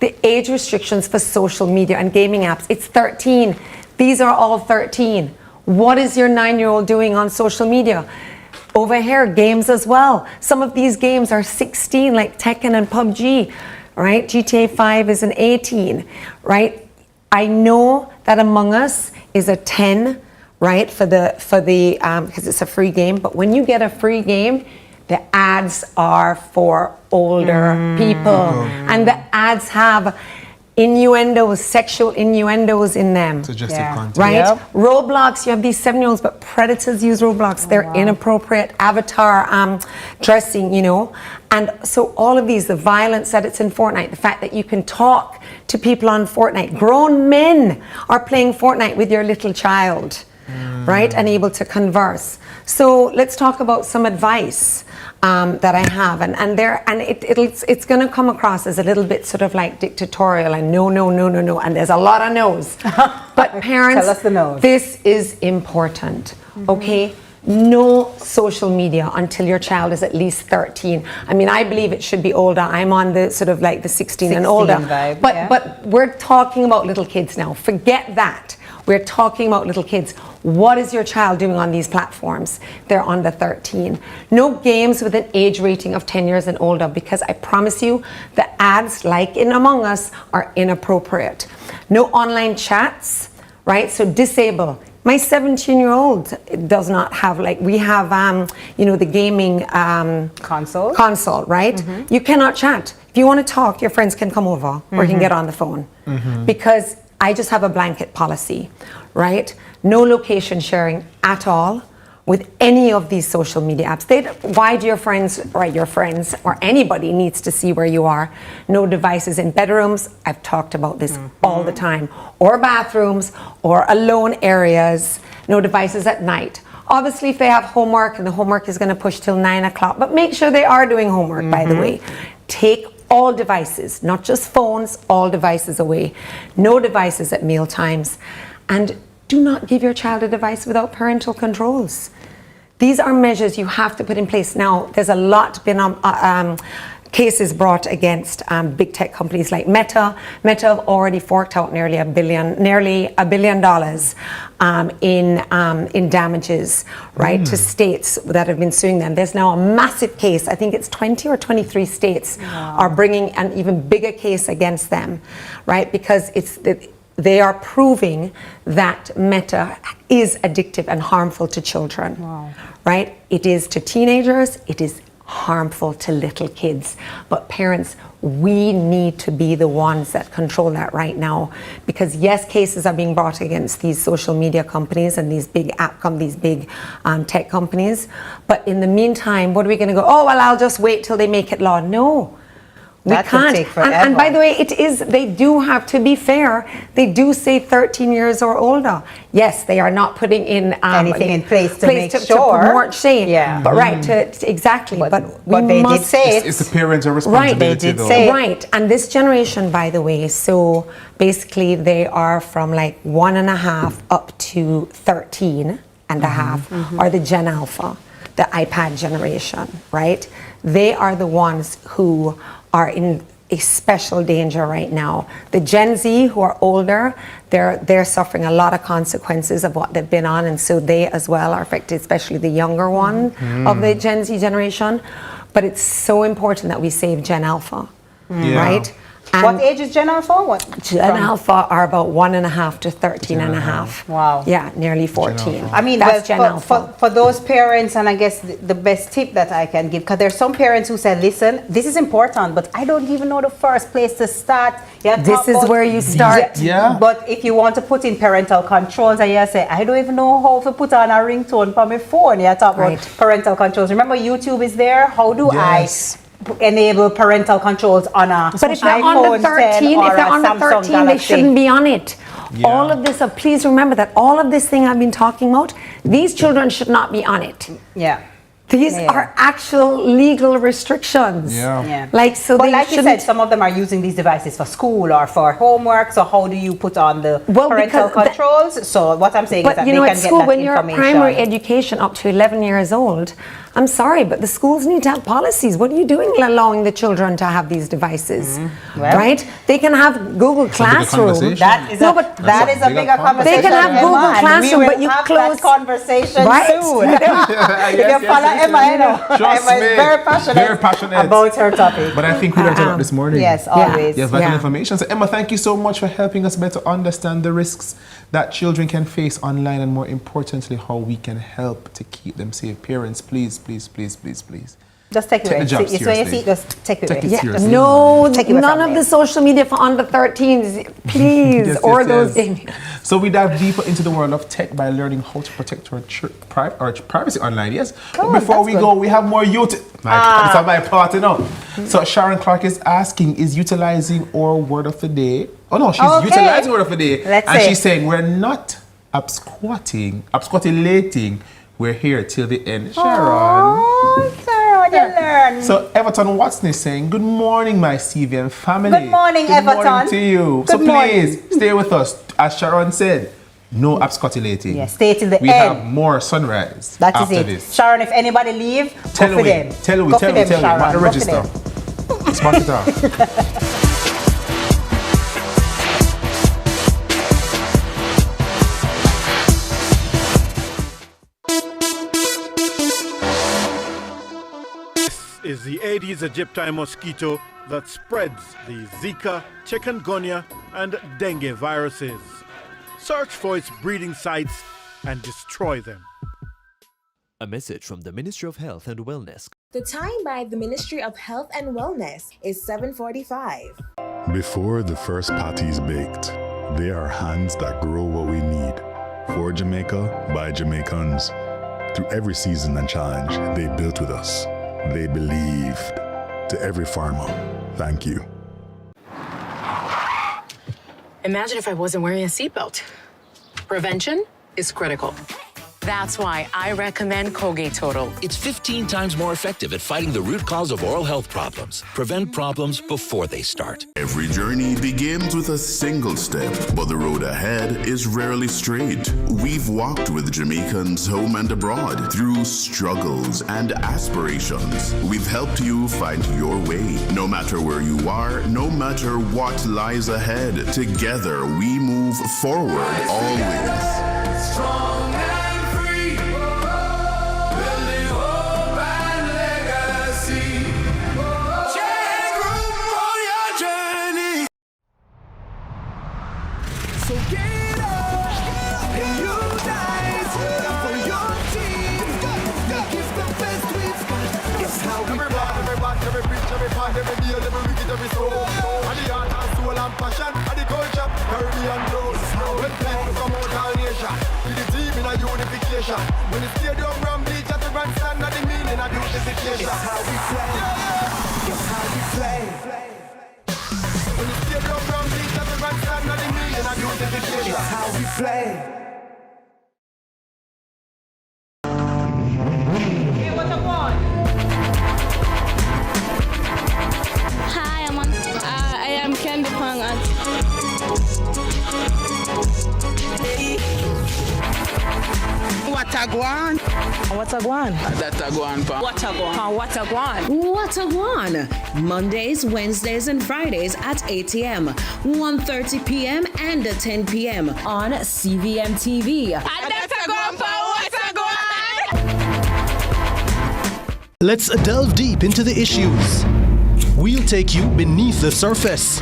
the age restrictions for social media and gaming apps, it's 13. These are all 13. What is your 9-year-old doing on social media? Over here, games as well. Some of these games are 16, like Tekken and PUBG, right? GTA 5 is an 18, right? I know that Among Us is a 10, right? For the because it's a free game. But when you get a free game, the ads are for older people, and the ads have innuendos, sexual innuendos in them. Suggested content. Right? Yep. Roblox, you have these 7-year-olds, but predators use Roblox. They're inappropriate avatar dressing, you know. And so all of these, the violence that it's in Fortnite, the fact that you can talk to people on Fortnite. Grown men are playing Fortnite with your little child, right? And able to converse. So let's talk about some advice that I have, and it's going to come across as a little bit sort of like dictatorial and no, and there's a lot of no's. But parents, tell us the no's. This is important, okay? No social media until your child is at least 13. I mean, I believe it should be older. I'm on the sort of like the 16 and older. Vibe, but we're talking about little kids now. Forget that. We're talking about little kids. What is your child doing on these platforms? They're under 13. No games with an age rating of 10 years and older, because I promise you, the ads, like in Among Us, are inappropriate. No online chats, right? So disable. My 17-year-old does not have, like, we have, you know, the gaming console, right? You cannot chat. If you want to talk, your friends can come over or you can get on the phone. Because I just have a blanket policy, right? No location sharing at all with any of these social media apps. Why do your friends or anybody needs to see where you are? No devices in bedrooms. I've talked about this all the time. Or bathrooms or alone areas. No devices at night. Obviously, if they have homework and the homework is going to push till 9 o'clock, but make sure they are doing homework, by the way. Take all devices, not just phones, all devices away. No devices at meal times. And do not give your child a device without parental controls. These are measures you have to put in place. Now, there's a lot been cases brought against big tech companies like Meta. Meta have already forked out nearly $1 billion in damages, right, to states that have been suing them. There's now a massive case. I think it's 20 or 23 states are bringing an even bigger case against them, right, because they are proving that Meta is addictive and harmful to children, right? It is to teenagers, it is harmful to little kids. But parents, we need to be the ones that control that right now, because yes, cases are being brought against these social media companies and these big tech companies. But in the meantime, what are we going to go, oh, well, I'll just wait till they make it law? No. We can't. And by the way, they do have, to be fair, they do say 13 years or older. Yes, they are not putting in anything in place to make sure. To promote shame. Yeah. But exactly. But they did say it. It's the parents' responsibility. Right, they did say it. Right. And this generation, by the way, so basically they are from like 1.5 up to 13 and a half are the Gen Alpha, the iPad generation, right? They are the ones who are in a special danger right now. The Gen Z, who are older, they're suffering a lot of consequences of what they've been on, and so they as well are affected, especially the younger one of the Gen Z generation. But it's so important that we save Gen Alpha, right? And what age is Gen Alpha? Gen Alpha are about 1.5 to 13 and a half. Wow. Yeah, nearly 14. I mean, that's Gen Alpha. For those parents, and I guess the best tip that I can give, because there's some parents who say, listen, this is important, but I don't even know the first place to start. This is where you start. Yeah. But if you want to put in parental controls, and you say, I don't even know how to put on a ringtone for my phone. You talk about parental controls. Remember, YouTube is there. How do I enable parental controls on a But if they're under 13, they shouldn't be on it. All of this, please remember that all of this thing I've been talking about, these children should not be on it. Yeah. These are actual legal restrictions. Like, so but they like you said, some of them are using these devices for school or for homework. So how do you put on the parental controls? So what I'm saying is that you know, they at can school, get that when you're at information. primary education up to 11 years old, I'm sorry, but the schools need to have policies. What are you doing allowing the children to have these devices? Well, right? They can have Google Classroom. That is a bigger conversation. They can have Google Emma, Classroom, we will but you have close that conversation right? soon. If you follow Emma, you know, Emma is very passionate about her topic. But I think we learned a lot this morning. Yes, always. Yeah, vital information. So Emma, thank you so much for helping us better understand the risks that children can face online, and more importantly, how we can help to keep them safe. Parents, please, please, please, please, please. Just take it away. the job So you seriously. just take it away. seriously. No, Take it away none from of me. the social media for under 13s, please, Yes, or yes, those yes. gaming. So we dive deeper into the world of tech by learning how to protect our privacy online. Yes. But before we go, we have more youth. It's on my part, you know. So Sharon Clark is asking, is utilizing our word of the day? Oh no, she's utilizing word of the day, and she's saying we're not absquatulating. We're here till the end. Sharon. Sharon, you learn. So Everton Watson is saying, good morning, my CVM family. Good morning, Everton. Good morning to you. Good Please stay with us. As Sharon said, no absquatulating. Yes, stay till the we end. have more sunrise That is after it. this. Sharon, if anybody leave, Tell go for them. Tell Go for them, Mark the Sharon. register. Smart it out. Is the Aedes aegypti mosquito that spreads the Zika, chikungunya, and dengue viruses. Search for its breeding sites and destroy them. A message from the Ministry of Health and Wellness. The time by the Ministry of Health and Wellness is 7:45. Before the first patty is baked, they are hands that grow what we need. For Jamaica, by Jamaicans. Through every season and challenge, they built with us. They believed. To every farmer, thank you. Imagine if I wasn't wearing a seatbelt. Prevention is critical. That's why I recommend Colgate Total. It's 15 times more effective at fighting the root cause of oral health problems. Prevent problems before they start. Every journey begins with a single step, but the road ahead is rarely straight. We've walked with Jamaicans home and abroad through struggles and aspirations. We've helped you find your way. No matter where you are, no matter what lies ahead, together we move forward always. Strong and free, building hope and legacy. Take room on your journey. So get up and unite for your team. It's the best we've got. It's how we Every preach, every part, every deal, every wicked, every soul. And the heart and soul and passion, and the culture, Caribbean flows. When people come out all nation, with the team in a unification. When the stadium ram bleach at the grandstand, and the meaning of unification. It's how we play. It's how we play. When the stadium ram bleach at the grandstand, and the meaning of unification. It's how we play. Hi, I am Candy Pang and What a guan? What a guan? That a guan pa. What a guan? What a guan? What a one! Mondays, Wednesdays, and Fridays at 8 a.m., 1:30 p.m., and 10 p.m. on CVMTV. Let's delve deep into the issues. We'll take you beneath the surface.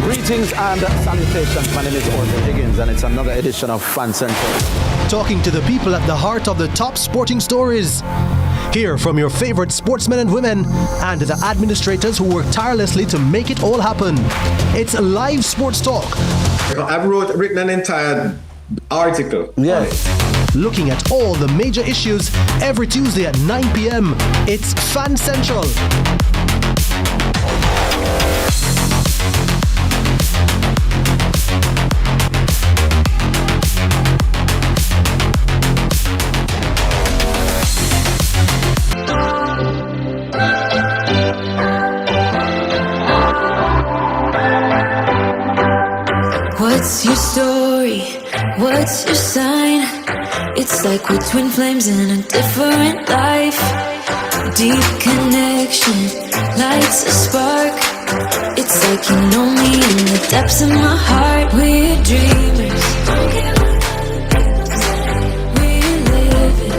Greetings and salutations. My name is Orville Higgins, and it's another edition of Fan Central. Talking to the people at the heart of the top sporting stories. Hear from your favorite sportsmen and women and the administrators who work tirelessly to make it all happen. It's live sports talk. I've written an entire article. Yeah. Looking at all the major issues every Tuesday at 9 p.m. It's Fan Central. It's like we're twin flames in a different life. Deep connection lights a spark. It's like you know me in the depths of my heart. We're dreamers. Don't care what other people say. We're living.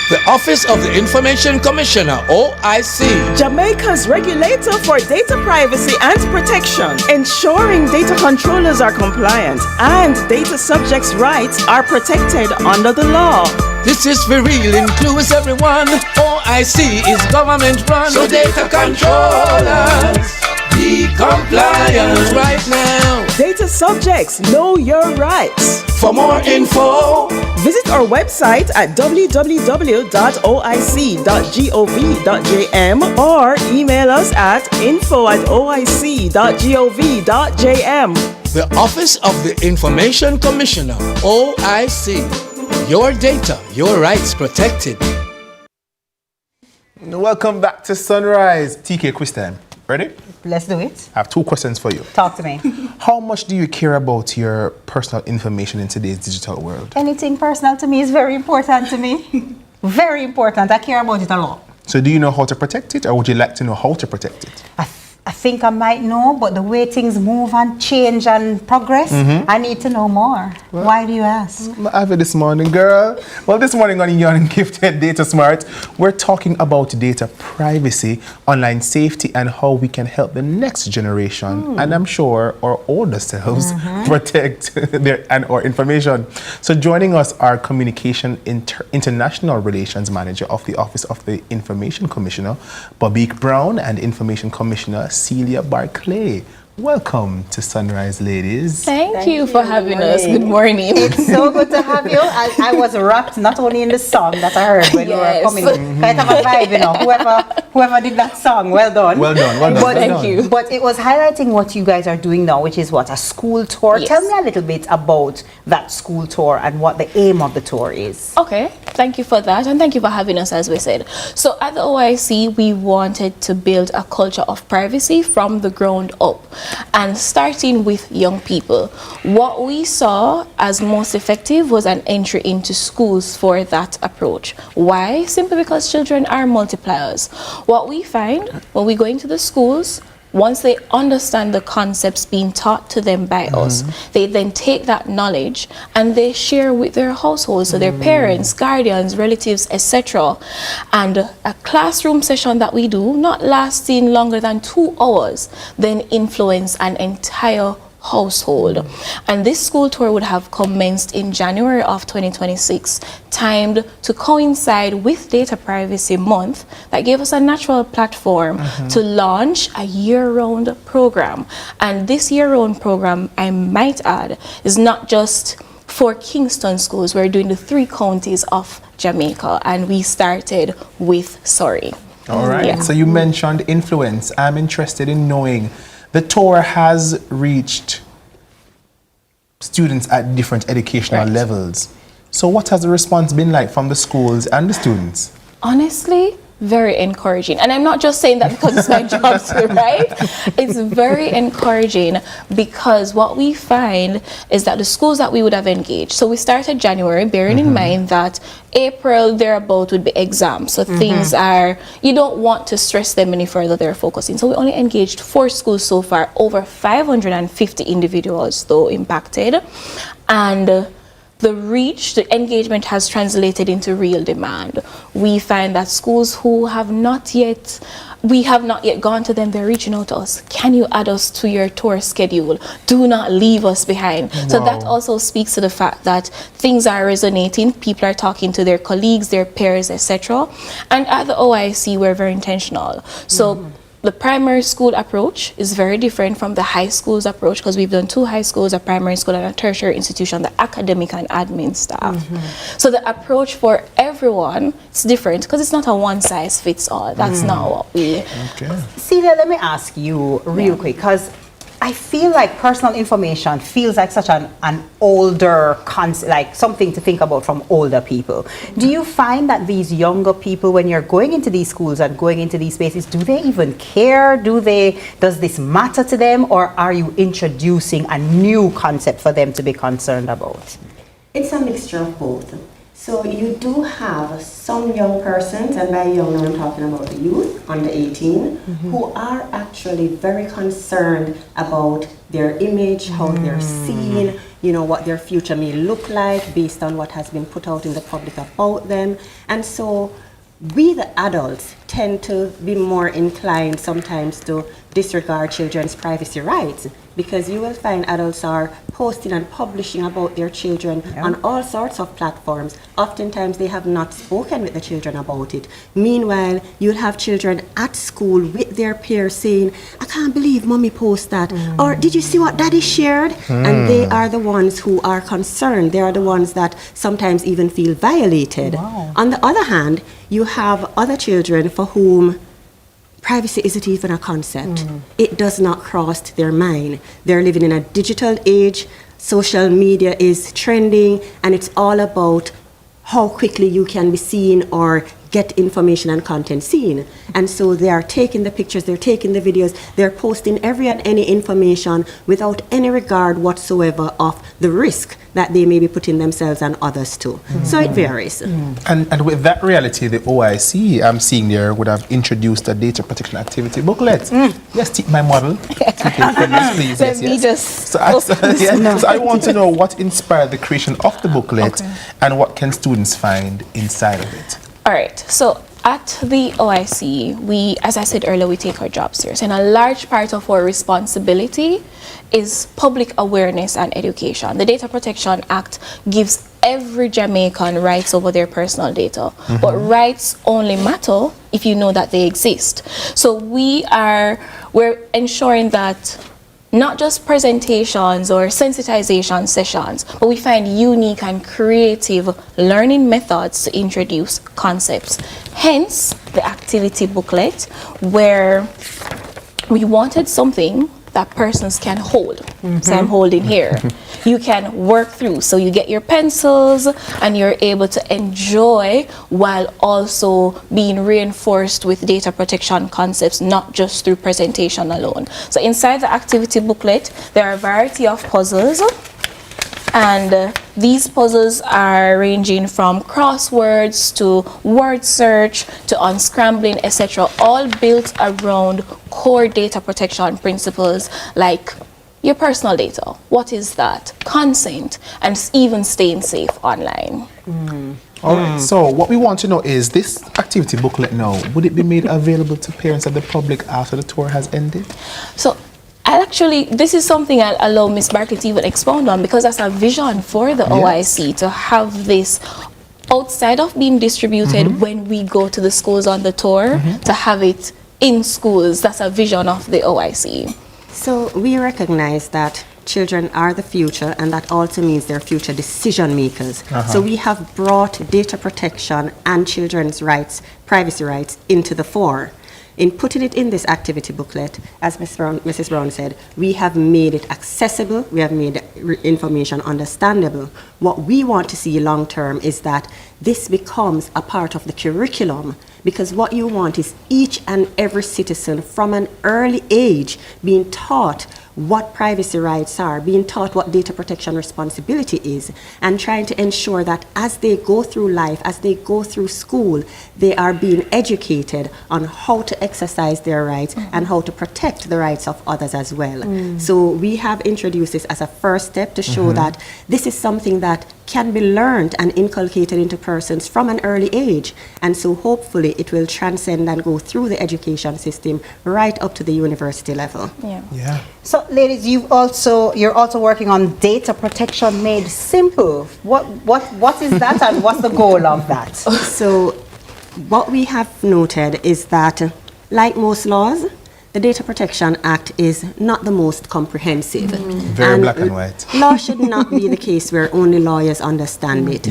The Office of the Information Commissioner, OIC. Jamaica's regulator for data privacy and protection, ensuring data controllers are compliant and data subjects' rights are protected under the law. This is for real, includes everyone. OIC is government run, so data controllers be compliant right now. Data subjects, know your righs. For more info, visit our website at www.oic.gov.jm or email us at info@oic.gov.jm. The Office of the Information Commissioner, OIC. Your data, your rights protected. Welcome back to Sunrise. TK, quiz time. Ready? Let's do it. I have 2 questions for you. Talk to me. How much do you care about your personal information in today's digital world? Anything personal to me is very important to me. Very important. I care about it a lot. So do you know how to protect it, or would you like to know how to protect it? I think I might know, but the way things move and change and progress, I need to know more. Well, why do you ask? I have it this morning, girl. Well, this morning on Young Gifted Data Smart, we're talking about data privacy, online safety, and how we can help the next generation, and I'm sure our older selves, protect our information. So joining us are Communication International Relations Manager of the Office of the Information Commissioner, Bobik Brown, and Information Commissioner Celia Barclay. Welcome to Sunrise, ladies. Thank you for having us. Good morning. It's so good to have you. I was wrapped not only in the song that I heard when you were coming. Kind of a vibe, you know. Whoever did that song, well done. Well done. Thank you. But it was highlighting what you guys are doing now, which is what, a school tour. Yes. Tell me a little bit about that school tour and what the aim of the tour is. Okay, thank you for that, and thank you for having us, as we said. So at the OIC, we wanted to build a culture of privacy from the ground up. And starting with young people, what we saw as most effective was an entry into schools for that approach. Why? Simply because children are multipliers. What we find when we go into the schools, once they understand the concepts being taught to them by us, they then take that knowledge and they share with their households, so their parents, guardians, relatives, etc. And a classroom session that we do, not lasting longer than 2 hours, then influence an entire household. And this school tour would have commenced in January of 2026, timed to coincide with Data Privacy Month. That gave us a natural platform to launch a year-round program. And this year-round program, I might add, is not just for Kingston schools. We're doing the 3 counties of Jamaica, and we started with Surrey. All right. Yeah. So you mentioned influence. I'm interested in knowing, the tour has reached students at different educational levels. So what has the response been like from the schools and the students? Honestly, very encouraging. And I'm not just saying that because it's my job too, right? It's very encouraging because what we find is that the schools that we would have engaged, so we started January, bearing in mind that April thereabout would be exams. So things are, you don't want to stress them any further, they're focusing. So we only engaged 4 schools so far, over 550 individuals though impacted. And the reach, the engagement has translated into real demand. We find that schools who have not yet, we have not yet gone to them, they're reaching out to us. Can you add us to your tour schedule? Do not leave us behind. Wow. So that also speaks to the fact that things are resonating. People are talking to their colleagues, their peers, etc. And at the OIC, we're very intentional. So the primary school approach is very different from the high schools approach, because we've done 2 high schools, a primary school and a tertiary institution, the academic and admin staff. So the approach for everyone is different because it's not a one-size-fits-all. That's not what we... Celia, let me ask you real quick, because I feel like personal information feels like such an older concept, like something to think about from older people. Do you find that these younger people, when you're going into these schools and going into these spaces, do they even care? Does this matter to them, or are you introducing a new concept for them to be concerned about? It's a mixture of both. So you do have some young persons, and by young I'm talking about the youth under 18, who are actually very concerned about their image, how they're seen, you know, what their future may look like based on what has been put out in the public about them. And so we, the adults, tend to be more inclined sometimes to disregard children's privacy rights, because you will find adults are posting and publishing about their children on all sorts of platforms. Oftentimes they have not spoken with the children about it. Meanwhile, you'll have children at school with their peers saying, I can't believe mommy posted that, or did you see what daddy shared? And they are the ones who are concerned. They are the ones that sometimes even feel violated. On the other hand, you have other children for whom privacy isn't even a concept. It does not cross their mind. They're living in a digital age. Social media is trending, and it's all about how quickly you can be seen or get information and content seen. And so they are taking the pictures, they're taking the videos, they're posting every and any information without any regard whatsoever of the risk that they may be putting themselves and others to. So it varies. And with that reality, the OIC, I'm seeing there, would have introduced a data protection activity booklet. Yes, take my model. Yes, please. Let me just... So I want to know what inspired the creation of the booklet and what can students find inside of it. All right, so at the OIC, we, as I said earlier, we take our job serious, and a large part of our responsibility is public awareness and education. The Data Protection Act gives every Jamaican rights over their personal data, but rights only matter if you know that they exist. So we're ensuring that not just presentations or sensitization sessions, but we find unique and creative learning methods to introduce concepts. Hence, the activity booklet, where we wanted something that persons can hold. So I'm holding here. You can work through. So you get your pencils and you're able to enjoy while also being reinforced with data protection concepts, not just through presentation alone. So inside the activity booklet, there are a variety of puzzles. And these puzzles are ranging from crosswords to word search to unscrambling, etc., all built around core data protection principles like your personal data. What is that? Consent, and even staying safe online. All right, so what we want to know is this activity booklet now, would it be made available to parents and the public after the tour has ended? So this is something I'll allow Ms. Barkley to even expound on, because that's a vision for the OIC to have this outside of being distributed when we go to the schools on the tour, to have it in schools. That's a vision of the OIC. So we recognize that children are the future, and that also means they're future decision makers. So we have brought data protection and children's rights, privacy rights, into the fore. In putting it in this activity booklet, as Mrs. Brown said, we have made it accessible, we have made information understandable. What we want to see long term is that this becomes a part of the curriculum, because what you want is each and every citizen from an early age being taught what privacy rights are, being taught what data protection responsibility is, and trying to ensure that as they go through life, as they go through school, they are being educated on how to exercise their rights and how to protect the rights of others as well. So we have introduced this as a first step to show that this is something that can be learned and inculcated into persons from an early age, and so hopefully it will transcend and go through the education system right up to the university level. So ladies, you're also working on data protection made simple. What is that, and what's the goal of that? So what we have noted is that, like most laws, the Data Protection Act is not the most comprehensive. Very black and white. Law should not be the case where only lawyers understand it.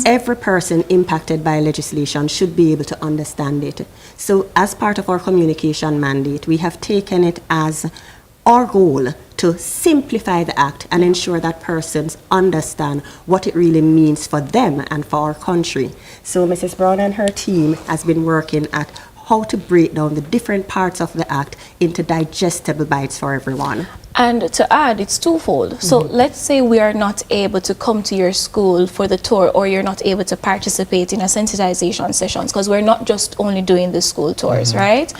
Every person impacted by legislation should be able to understand it. So as part of our communication mandate, we have taken it as our goal to simplify the act and ensure that persons understand what it really means for them and for our country. So Mrs. Brown and her team has been working at how to break down the different parts of the act into digestible bites for everyone. And to add, it's twofold. So let's say we are not able to come to your school for the tour, or you're not able to participate in a sensitization sessions, because we're not just only doing the school tours, right?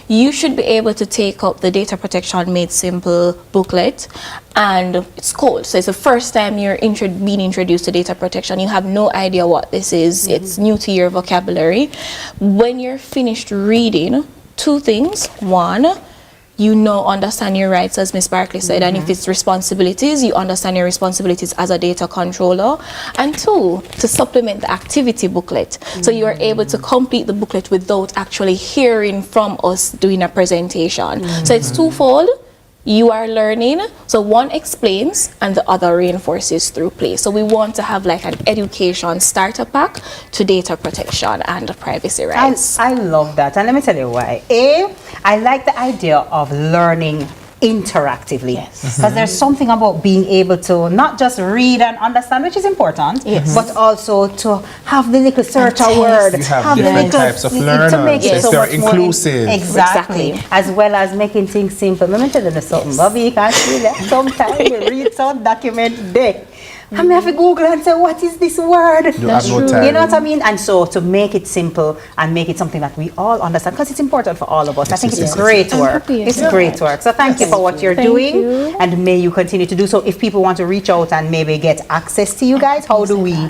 You should be able to take up the Data Protection Made Simple booklet, and it's cold. So it's the first time you're being introduced to data protection. You have no idea what this is. It's new to your vocabulary. When you're finished reading, two things. One, you understand your rights, as Ms. Barkley said, and if it's responsibilities, you understand your responsibilities as a data controller. And two, to supplement the activity booklet. So you are able to complete the booklet without actually hearing from us doing a presentation. So it's twofold. You are learning, so one explains and the other reinforces through play. So we want to have like an education starter pack to data protection and privacy rights. I love that, and let me tell you why. I like the idea of learning interactively, because there's something about being able to not just read and understand, which is important, but also to have the little search a word, you have different types of learners, to make it so they're much inclusive. More exactly, as well as making things simple. Let me tell you something, Bobby, you can't see that sometimes we read some document deck. I may have to Google and say, what is this word? That's true. You know what I mean? And so to make it simple and make it something that we all understand, because it's important for all of us. I think it's great work. It's great work. So thank you for what you're doing, and may you continue to do so. If people want to reach out and maybe get access to you guys, how do we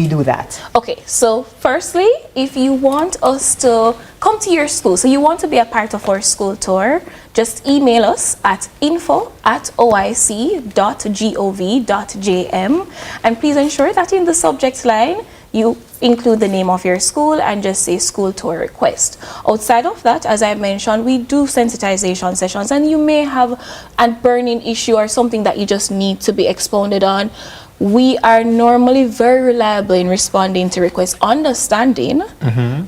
do that? Okay, so firstly, if you want us to come to your school, so you want to be a part of our school tour, just email us at info@oic.gov.jm, and please ensure that in the subject line you include the name of your school and just say school tour request. Outside of that, as I mentioned, we do sensitization sessions, and you may have a burning issue or something that you just need to be expounded on. We are normally very reliable in responding to requests, understanding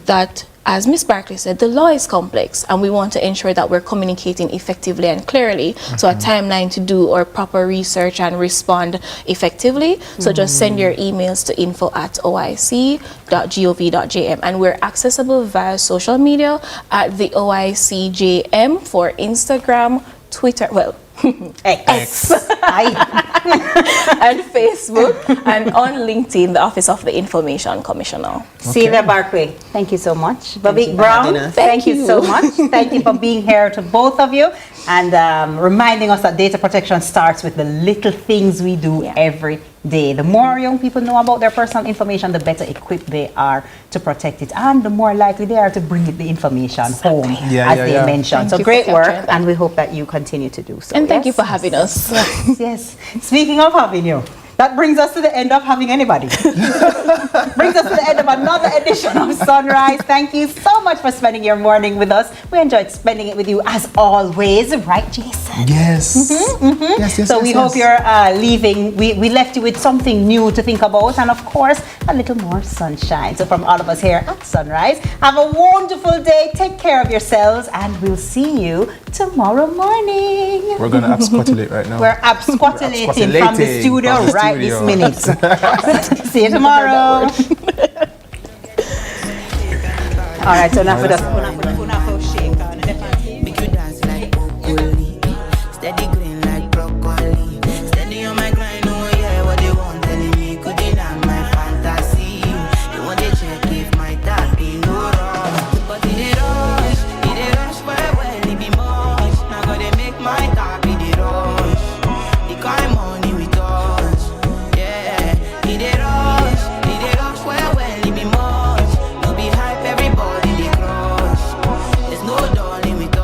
that, as Ms. Barkley said, the law is complex, and we want to ensure that we're communicating effectively and clearly. So a timeline to do our proper research and respond effectively. So just send your emails to info@oic.gov.jm, and we're accessible via social media at the OICJM for Instagram, Twitter, X. And Facebook, and on LinkedIn, the Office of the Information Commissioner. Celia Barkley, thank you so much. Bobby Brown, thank you so much. Thank you for being here to both of you, and reminding us that data protection starts with the little things we do every day. The more young people know about their personal information, the better equipped they are to protect it, and the more likely they are to bring the information home, as they mentioned. So great work, and we hope that you continue to do so. And thank you for having us. Yes. Speaking of having you, that brings us to the end of having anybody. Brings us to the end of another edition of Sunrise. Thank you so much for spending your morning with us. We enjoyed spending it with you as always, right, Jason? Yes. Yes. So we hope you're leaving. We left you with something new to think about, and of course, a little more sunshine. So from all of us here at Sunrise, have a wonderful day. Take care of yourselves, and we'll see you tomorrow morning. We're going to absquatulate right now. We're absquatulating from the studio right this minute. See you tomorrow. All right, so now for the steady green like broccoli. Steady on my grind, oh yeah, what they want telling me could deny my fantasy. They want to check if my tap be no wrong, but it rush, well, it be much. Now gotta make my tap be the rush. The kind money we touch, yeah, it rush, well, it be much. No be hype, everybody they crush. There's no darling with us.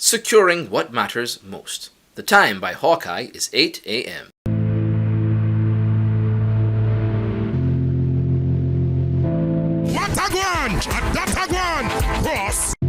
securing what matters most. The time by Hawkeye is 8 a.m. What a one! Cross!